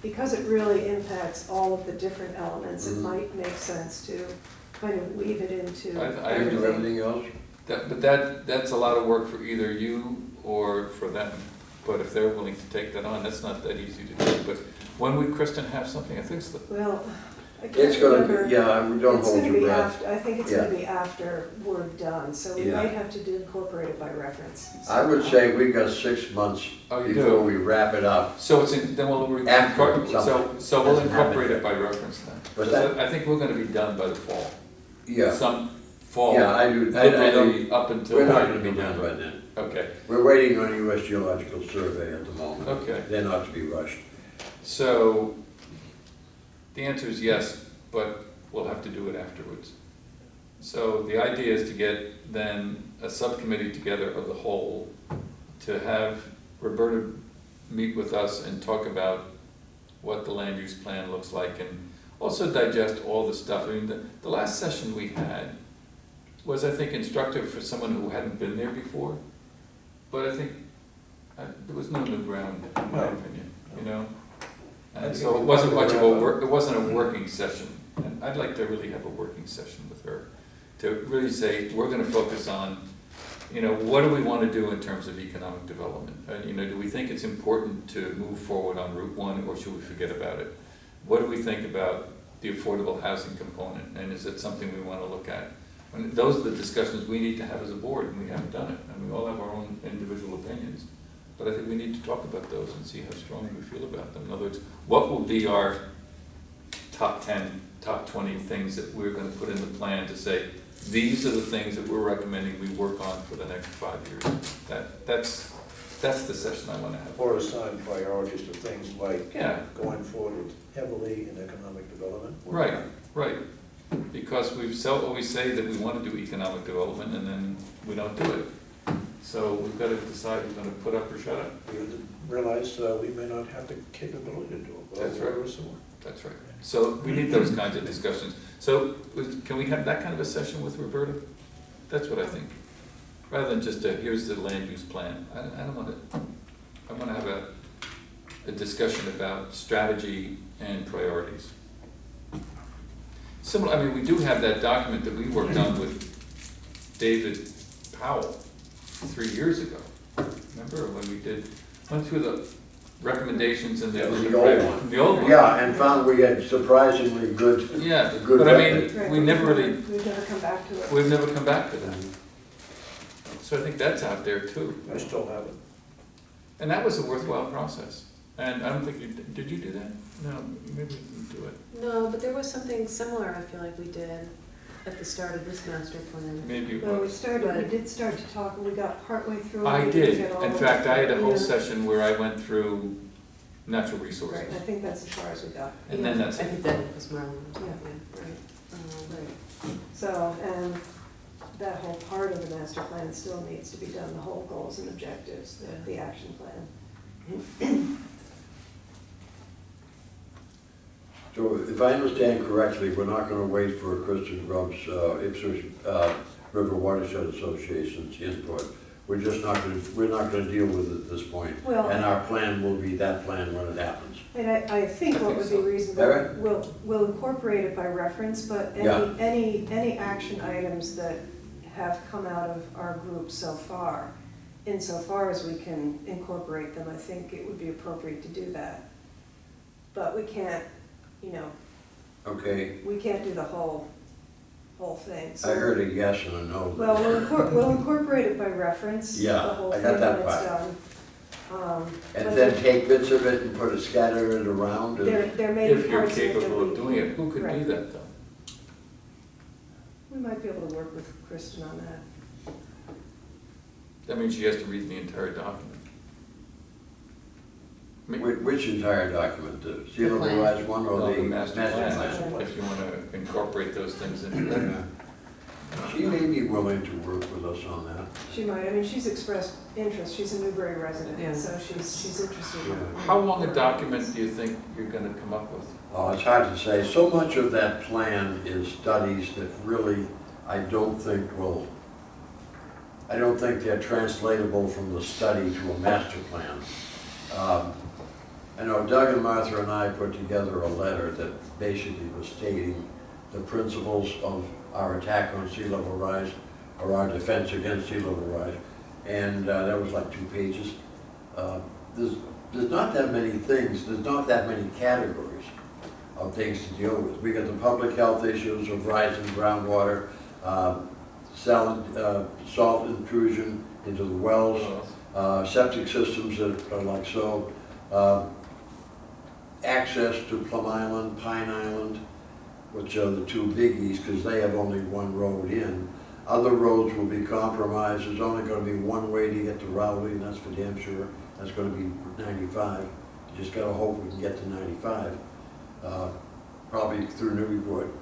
because it really impacts all of the different elements, it might make sense to kind of weave it into I do everything else? But that's a lot of work for either you or for them. But if they're willing to take that on, that's not that easy to do. But when we, Kristen, have something, I think it's the, Well, I It's can't gonna remember. be, yeah, don't It's hold gonna your be breath. after, I think it's gonna be after we're done, so we Yeah. might have to incorporate it by reference. I would say we got 6 months Oh, you before do? we wrap it up. so it's in, then we'll, After so something. we'll Doesn't happen. incorporate it by reference then. What's 'Cause that? I think we're gonna be done by the fall. Yeah, Some fall. yeah, I do, I Literally don't, up until. we're not gonna be done by then. Okay, We're waiting on US Geological Survey at the moment. okay. They're not to be rushed. So the answer is yes, but we'll have to do it afterwards. So the idea is to get then a subcommittee together of the whole, to have Roberta meet with us and talk about what the land use plan looks like, and also digest all the stuff. I mean, the last session we had was, I think, instructive for someone who hadn't been there before, but I think there was no new ground, in my opinion, And so it wasn't much of it wasn't a working session. And I'd like to really have a working session with her, to really say, we're gonna focus on, what do we wanna do in terms of economic development? Do we think it's important to move forward on Route 1, or should we forget about it? What do we think about the affordable housing component, and is it something we wanna look at? And those are the discussions we need to have as a board, and we haven't done it, and we all have our own individual opinions. But I think we need to talk about those and see how strongly we feel about them. In other words, what will be our top 10, top 20 things that we're gonna put in the plan to say, these are the things that we're recommending we work on for the next 5 years. That's the session I wanna have. Or assign priorities to things like Yeah. going forward heavily in economic development. Right. Because we always say that we wanna do economic development, and then we don't do it. So we've gotta decide we're gonna put up or shut up. We realize we may not have the capability to do it, but That's right. we're someone. That's right. So we need those kinds of discussions. So can we have that kind of a session with Roberta? That's what I think. Rather than just here's the land use plan. I don't want to, I want to have a discussion about strategy and priorities. Similar, I mean, we do have that document that we worked on with David Powell 3 years ago. Remember when we went through the recommendations and That was the old one. The old one. Yeah, and found we had surprisingly good. Yeah, good but I record. mean, we never really, We've never come back to it. we've never come back to that. So I think that's out there too. I still have it. And that was a worthwhile process. And I don't think did you do that? No, maybe you didn't do it. No, but there was something similar I feel like we did. at the start of this master plan. Maybe it Well, we was. did start to talk, and we got partway through. I we didn't did. get all In of fact, I had a whole yeah. session where I went through natural Right, resources. I think that's as far as we got. And then that's I it. think that was Marlon. Yeah, right. So, and that whole part of the master plan still needs to be done, the whole goals and objectives, the action plan. So if I understand correctly, we're not gonna wait for Kristen Grubb's, Ipswich, River Watershed Association's input. We're not gonna deal with it at this point. Well- And our plan will be that plan when it happens. And I think what would be reasonable, Barrett? we'll incorporate it by reference, but Yeah. any action items that have come out of our group so far, insofar as we can incorporate them, I think it would be appropriate to do that. But we can't, Okay, we can't do the whole thing. So- I heard a yes and a no. Well, we'll incorporate it by reference, the Yeah, whole I thing got when that it's part. done. And but then take bits of it and put it, scatter it around and. there may be If you're parts of it that capable of we- doing it, who could do Right. that though? We might be able to work with Kristen on that. That means she has to read the entire document. Which entire document, the sea The level plan. rise one or No, the master master plan, plan? if you want to incorporate those things into that. She may be willing to work with us on that. She might, I mean, she's expressed interest, she's a Newbury Yeah. resident, so she's interested. Yeah. How long a document do you think you're going to come up with? Oh, it's hard to say. So much of that plan is studies that really, I don't think they're translatable from the study to a master plan. I know Doug and Martha and I put together a letter that basically was stating the principles of our attack on sea level rise, or our defense against sea level rise, and that was like 2 pages. There's not that many things, there's not that many categories of things to deal with. We got the public health issues of rising groundwater, salt intrusion into the wells, septic systems that are like so, access to Plum Island, Pine Island, which are the 2 biggies because they have only one road in. Other roads will be compromised. There's only going to be one way to get to Rowley, and that's for damn sure. That's going to be 95. You just got to hope we can get to 95, probably through Newburyport.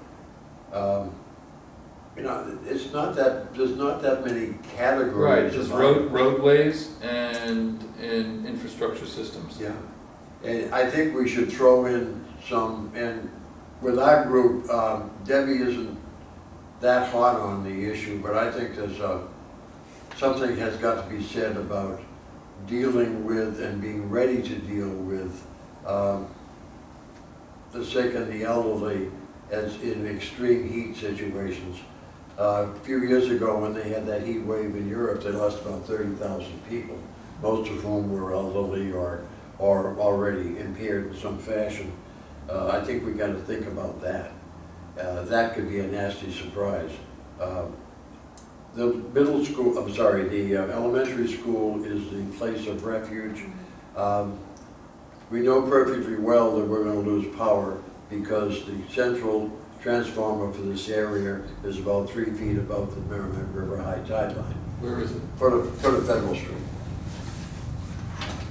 It's not that, there's not that many categories. Right, just roadways and infrastructure systems. Yeah, and I think we should throw in some, and with our group, Debbie isn't that hot on the issue, but I think there's something has got to be said about dealing with and being ready to deal with the sick and the elderly as in extreme heat situations. A few years ago when they had that heat wave in Europe, they lost about 30,000 people, most of whom were elderly or already impaired in some fashion. I think we got to think about that. That could be a nasty surprise. The middle school, the elementary school is the place of refuge. We know perfectly well that we're going to lose power because the central transformer for this area is about 3 feet above the Merrimack River high tide line. Where is it? For the Federal Street.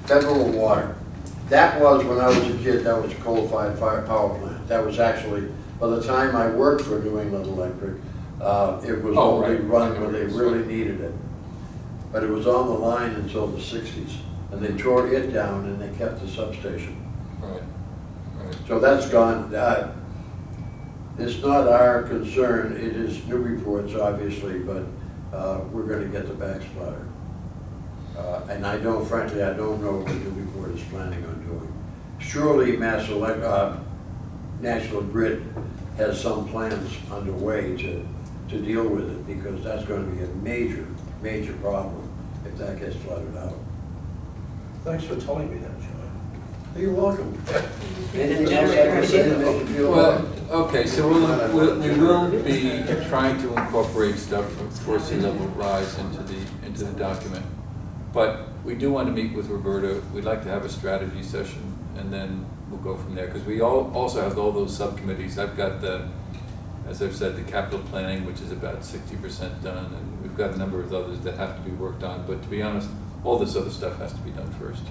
Federal Water. That was, when I was a kid, that was a coal-fired power plant. That was actually, by the time I worked for New England Electric, it was only run when they really needed it. But it was on the line until the 60s, and they tore it down and they kept the substation. Right, right. So that's gone. It's not our concern, it is Newburyport's obviously, but we're going to get the backsplatter. And frankly, I don't know what Newburyport is planning on doing. Surely National Grid has some plans underway to deal with it, because that's going to be a major, major problem if that gets flooded out. Thanks for telling me that, Joe. You're welcome. Anything else I can say to make you feel Well, okay, so we will be trying to incorporate stuff for sea level rise into the document. But we do want to meet with Roberta. We'd like to have a strategy session, and then we'll go from there. Because we also have all those subcommittees. I've got the as I've said, the capital planning, which is about 60% done, and we've got a number of others that have to be worked on, but to be honest, all this other stuff has to be done first.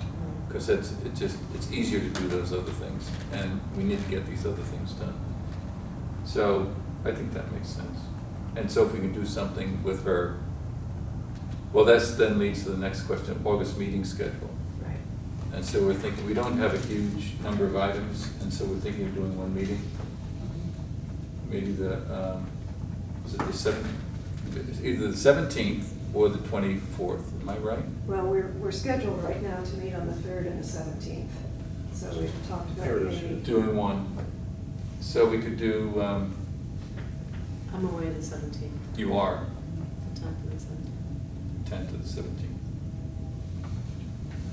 Because it's easier to do those other things, and we need to get these other things done. So, I think that makes sense. And so if we can do something with her, well, that's then leads to the next question, August meeting schedule. Right. And so we're thinking, we don't have a huge number of items, and so we're thinking of doing one meeting. Maybe is it the 7th, either the 17th or the 24th, am I right? Well, we're scheduled right now to meet on the 3rd and the 17th, so we've talked about maybe. Doing one. So we could do, I'm away the 17th, you are, the 10th and the 17th. 10th to the 17th.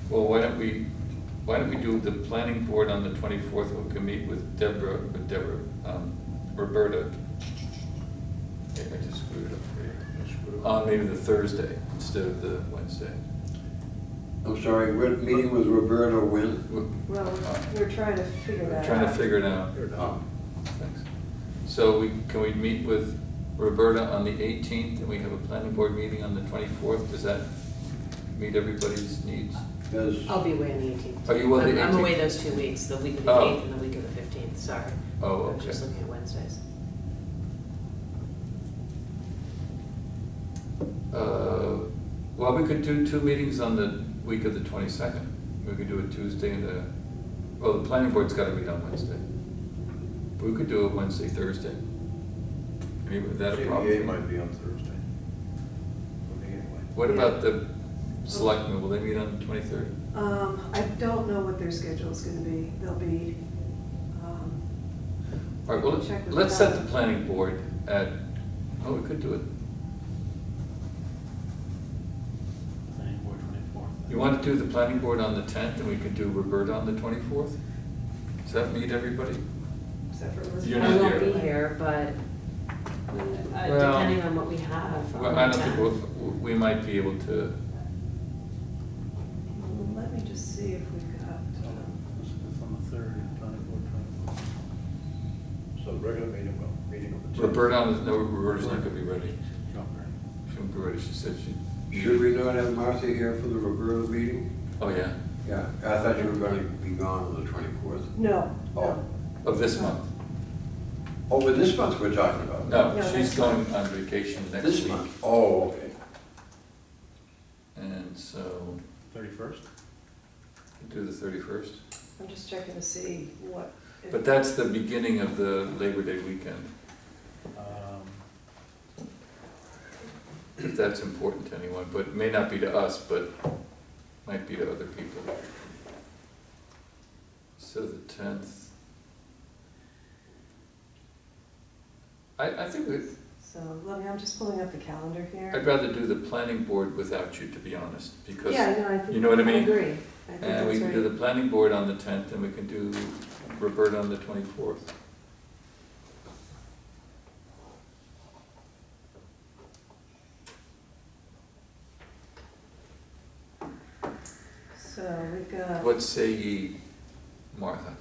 Well, why don't we do the planning board on the 24th, we can meet with Roberta. I just screwed it up for you. On maybe the Thursday instead of the Wednesday. I'm sorry, we're meeting with Roberta when? Well, we're trying to figure that out. Trying to figure it out. Oh. Thanks. So can we meet with Roberta on the 18th, and we have a planning board meeting on the 24th? Does that meet everybody's needs? I'll be away on the 18th. Are you on the 18th? I'm away those 2 weeks, the week of the Oh. 8th and the week of the 15th, sorry. Oh, I was okay. just looking at Wednesdays. Well, we could do 2 meetings on the week of the 22nd. We could do a Tuesday and well, the planning board's got to meet on Wednesday. We could do a Wednesday, Thursday. Is that a problem? CBA might be on Thursday. For me anyway. What about the selectmen? Will they meet on the 23rd? I don't know what their schedule's gonna be. They'll be, All right, well, check with let's set Tom. the planning board at, oh, we could do it. Planning board 24th. You want to do the planning board on the 10th, and we could do Roberta on the 24th? Does that meet everybody? except for Elizabeth. You're I not won't here. be here, but Well, depending on what we have. Well, on I the don't think 10th. we might be able to, Let me just see if we've got, It's on the 3rd, planning board 24th. So the regular meeting of the 10th. Roberta on the, no, Roberta's not going to be ready. Not very. She won't be ready, she said she. Should we not have Martha here for the Roberta meeting? Oh, yeah, Yeah, I thought you were gonna be gone on the 24th. no, Oh, no. of this month. oh, but this month we're talking about? No, No, she's next going on vacation next This week. month? Oh, okay. And so, 31st? do the 31st. I'm just checking to see what. But that's the beginning of the Labor Day weekend, if that's important to anyone, but it may not be to us, but might be to other people. So the 10th. I think So, let me, I'm just pulling up the calendar here. I'd rather do the planning board without you, to be honest, because, Yeah, no, I think. you know what I mean? agree. I think and we that's can do right. the planning board on the 10th, and we can do Roberta on the 24th. So, we've got. What say ye, Martha?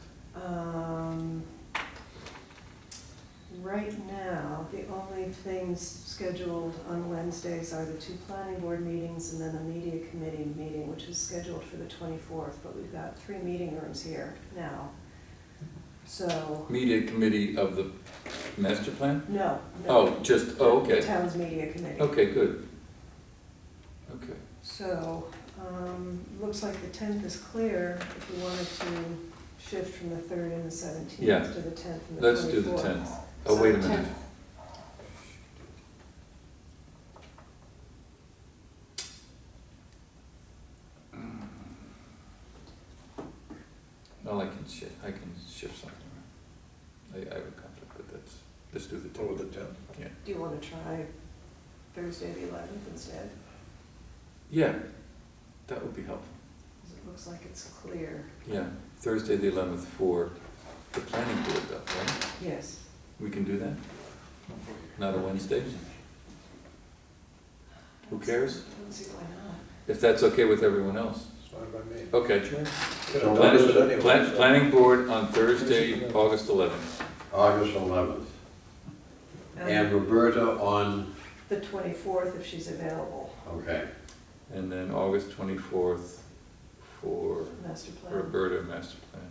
Right now, the only things scheduled on Wednesdays are the 2 planning board meetings and then a media committee meeting, which is scheduled for the 24th, but we've got 3 meeting rooms here now. So, Media committee of the master plan? no. no. Oh, just, oh, The okay. town's media committee. Okay, good. Okay. So, looks like the 10th is clear if you wanted to shift from the 3rd and the 17th Yeah. to the 10th and the 24th. Let's do the 10th. Oh, So wait a the minute. 10th Well, I can shift something around. I have a conflict, but let's do the 10th. Over the 10th. Yeah. Do you want to try Thursday the 11th instead? Yeah, that would be helpful. 'Cause it looks like it's clear. Yeah, Thursday the 11th for the planning board though, right? Yes. We can do that? Not a Wednesday? Who cares? I don't see why not. If that's okay with everyone else. It's fine by me. Okay. So what Planning, is it? planning board on Thursday, August 11th. August 11th. And Roberta on, the 24th if she's available, okay. And then August 24th for master plan. Roberta master plan.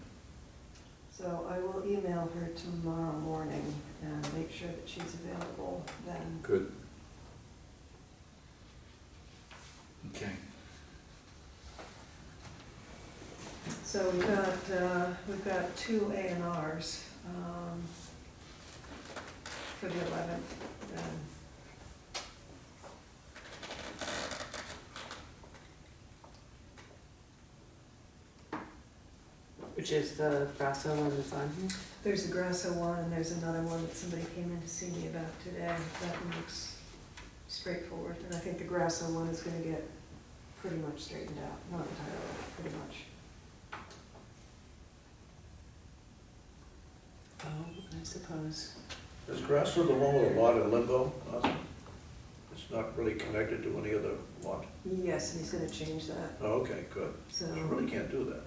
So I will email her tomorrow morning and make sure that she's available then. Good. Okay. So we've got 2 A&Rs for the 11th then. Which is the Grasso one that's on here? There's the Grasso one, and there's another one that somebody came in to see me about today. That one looks straightforward, and I think the Grasso one is gonna get pretty much straightened out, not entirely, pretty much. Oh, I suppose. Is Grasso the one with a lot in limbo? It's not really connected to any other lot? Yes, and he's gonna change that, Oh, okay, good. so. You really can't do that.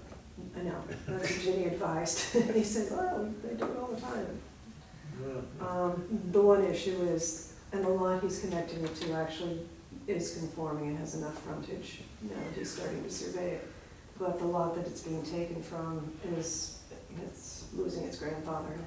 I know, that's what Ginny advised. He said, well, they do it all the time. Yeah. The one issue is, and the lot he's connecting it to actually is conforming and has enough frontage. Now that he's starting to survey it. But the lot that it's being taken from is, it's losing its grandfather.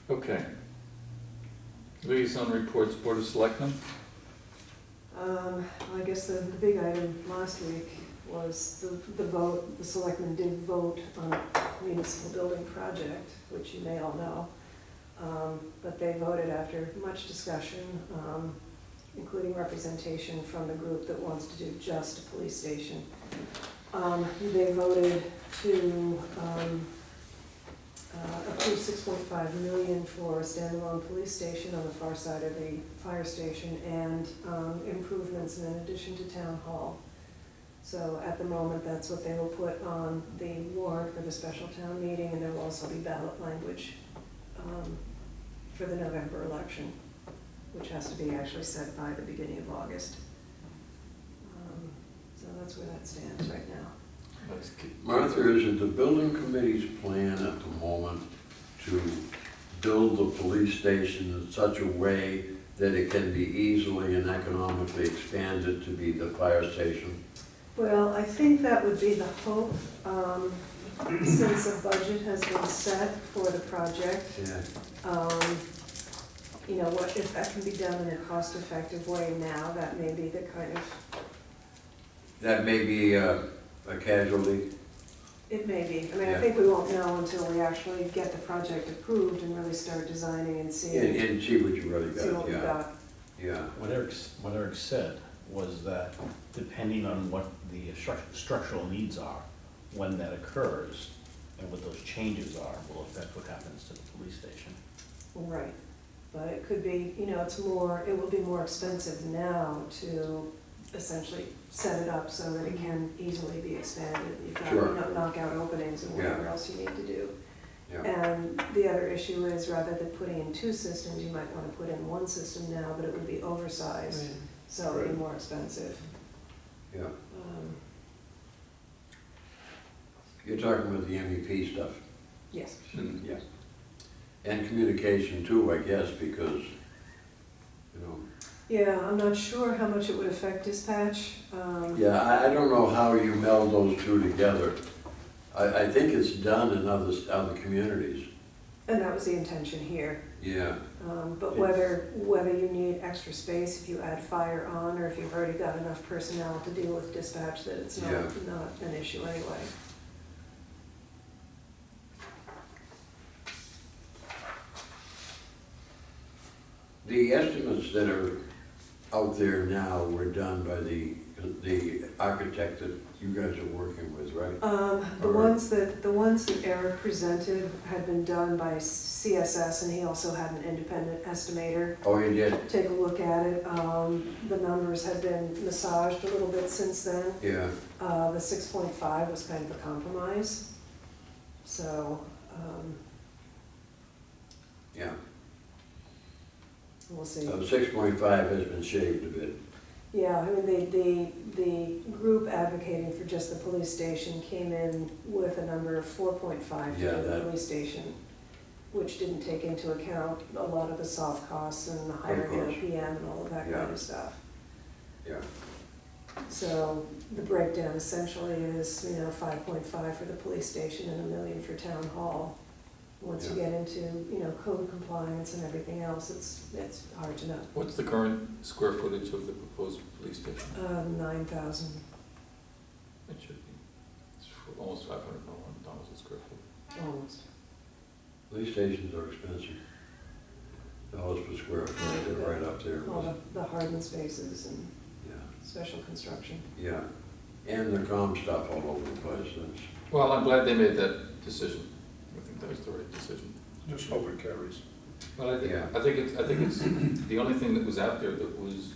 Okay. Liaison reports, Board of Selectmen. I guess the big item last week was the vote, the selectmen did vote on a municipal building project, which you may all know. But they voted after much discussion, including representation from the group that wants to do just a police station. They voted to approve $6.5 million for a standalone police station on the far side of the fire station and improvements in addition to town hall. So at the moment, that's what they will put on the warrant for the special town meeting, and there will also be ballot language for the November election, which has to be actually set by the beginning of August. So that's where that stands right now. Martha, is it the building committee's plan at the moment to build the police station in such a way that it can be easily and economically expanded to be the fire station? Well, I think that would be the hope, since a budget has been set for the project. Yeah. You know, what, if that can be done in a cost-effective way now, that may be the kind of, That may be a casualty. it may be. I mean, I Yeah. think we won't know until we actually get the project approved and really start designing and seeing, And see what you really see what got, we yeah. got. Yeah. What Eric said was that depending on what the structural needs are, when that occurs, and what those changes are, will affect what happens to the police station. Right, but it could be, you know, it will be more expensive now to essentially set it up so that it can easily be expanded. You've got, Sure. you know, knockout openings and whatever Yeah. else you need to do. Yeah. And the other issue is, rather than putting in 2 systems, you might want to put in 1 system now, but it would be oversized, Right. so it would Right. be more expensive. Yeah. Um, You're talking about the MEP stuff? Yes. Yeah. And communication too, I guess, because, you know, Yeah, I'm not sure how much it would affect dispatch. yeah, I don't know how you meld those two together. I think it's done in other communities. And that was the intention here. Yeah. But whether you need extra space if you add fire on, or if you've already got enough personnel to deal with dispatch, that it's not an issue anyway. The estimates that are out there now were done by the architect that you guys are working with, right? The ones that Eric presented had been done by CSS, and he also had an independent estimator Oh, he did? take a look at it. The numbers had been massaged a little bit since then. Yeah. The 6.5 was kind of a compromise. So, Yeah. we'll see. The 6.5 has been shaved a bit. Yeah, I mean, the group advocating for just the police station came in with a number of 4.5 Yeah, for the that- police station, which didn't take into account a lot of the soft costs and the hiring of a course. PM and all of that Yeah. kind of stuff. Yeah. So the breakdown essentially is, 5.5 for the police station and $1 million for town hall. Once you Yeah. get into, code compliance and everything else, it's hard to know. What's the current square footage of the proposed police station? 9,000. It should be, it's for almost $500 a square foot. Almost. Police stations are expensive. Dollars per square foot, they're right up there. All the hardened spaces and Yeah, special construction. yeah. And the comm stuff all over the place, that's, Well, I'm glad they made that decision. I think that was the right decision. Just hope it carries. Well, I Yeah. think it's the only thing that was out there that was,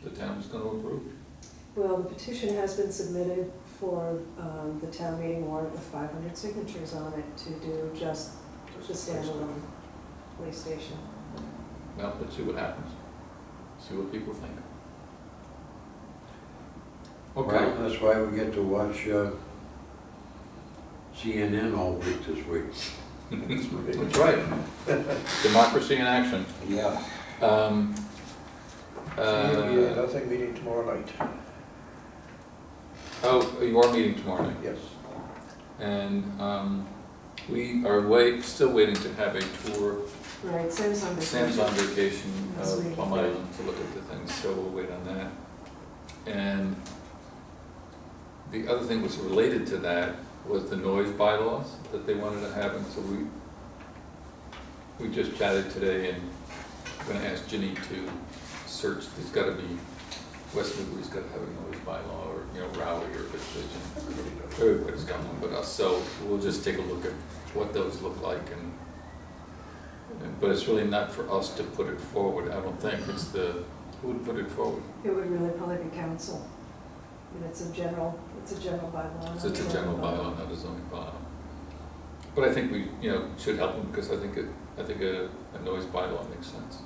the town was gonna approve. Well, the petition has been submitted for the town meeting warrant with 500 signatures on it to do just the standalone police station. Well, let's see what happens. See what people think. Okay. well, that's why we get to watch CNN all week this week. That's right. Democracy in action. Yeah. Nothing meeting tomorrow night. Oh, you are meeting tomorrow night? Yes. And we are still waiting to have a tour. Right, Sam's on vacation. Sam's on vacation This of week. Plum Island to look at the things, so we'll wait on that. And the other thing was related to that was the noise bylaws that they wanted to have, and so we just chatted today, and I'm gonna ask Ginny to search, there's gotta be, West Newbury's gotta have a noise bylaw, or, Rowley or Fitchburg. Everybody's got one but us, so we'll just take a look at what those look like, but it's really not for us to put it forward, I don't think, who would put it forward? It would really probably be council. And it's a general bylaw. So it's a general bylaw, not a zoning bylaw. But I think we, should help them, because I think a noise bylaw makes sense.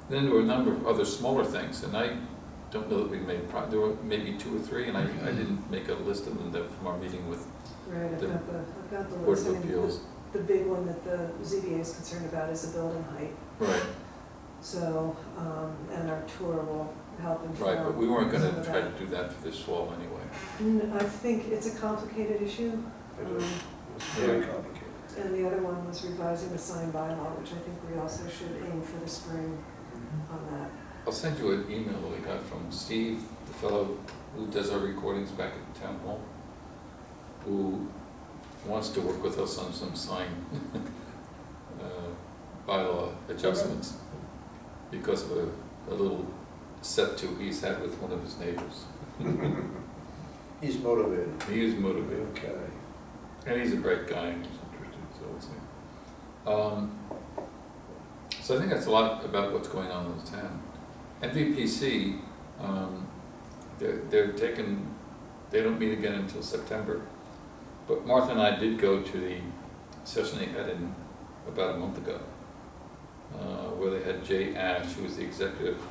Then there were a number of other smaller things, and I don't know that we made, there were maybe 2 or 3, and I didn't make a list of them from our meeting with Right, I've the got the Board list. of I mean, Appeals. The big one that the ZBA is concerned about is the building height. Right, So, and our tour will help inform. right, but we weren't some gonna of try to that. do that for this fall anyway. I think it's a complicated issue. It is. It's very complicated. And the other one was revising the sign bylaw, which I think we also should aim for the spring on that. I'll send you an email that we got from Steve, the fellow who does our recordings back at the town hall, who wants to work with us on some sign bylaw adjustments because of a little set-to he's had with one of his neighbors. He's motivated. He is motivated, Okay. and he's a bright guy, and he's interested, so we'll see. So I think that's a lot about what's going on in the town. NVPC, they don't meet again until September. But Martha and I did go to the session they had about a month ago, where they had Jay Ash, who was the executive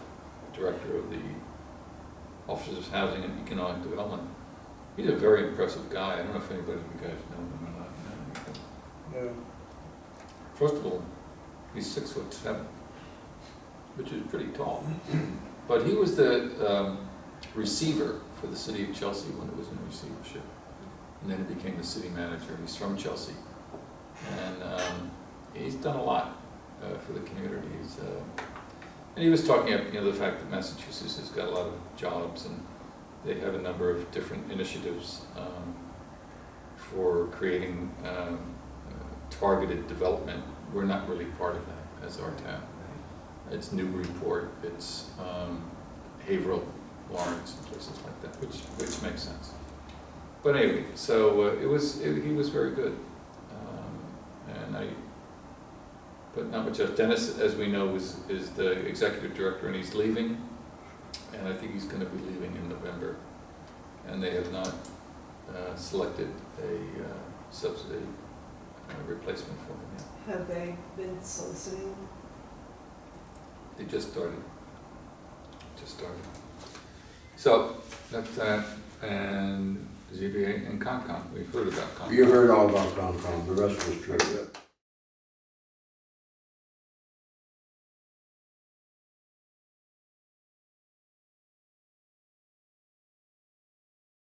director of the Office of Housing and Economic Development. He's a very impressive guy. I don't know if anybody of you guys know him or not. No. First of all, he's 6'7", which is pretty tall. But he was the receiver for the city of Chelsea when it was in receivership. And then he became the city manager. He's from Chelsea. And he's done a lot for the community. And he was talking about the fact that Massachusetts has got a lot of jobs, and they have a number of different initiatives for creating targeted development. We're not really part of that as our town. It's Newburyport, it's Haverhill, Lawrence, and places like that, which makes sense. But anyway, so he was very good, but not much else. Dennis, as we know, is the executive director, and he's leaving, and I think he's going to be leaving in November. And they have not selected a subsidy replacement for him yet. Have they been soliciting? They just started. So, that's that, and ZBA and Concom, we've heard about Concom. You heard all about Concom, the rest was true.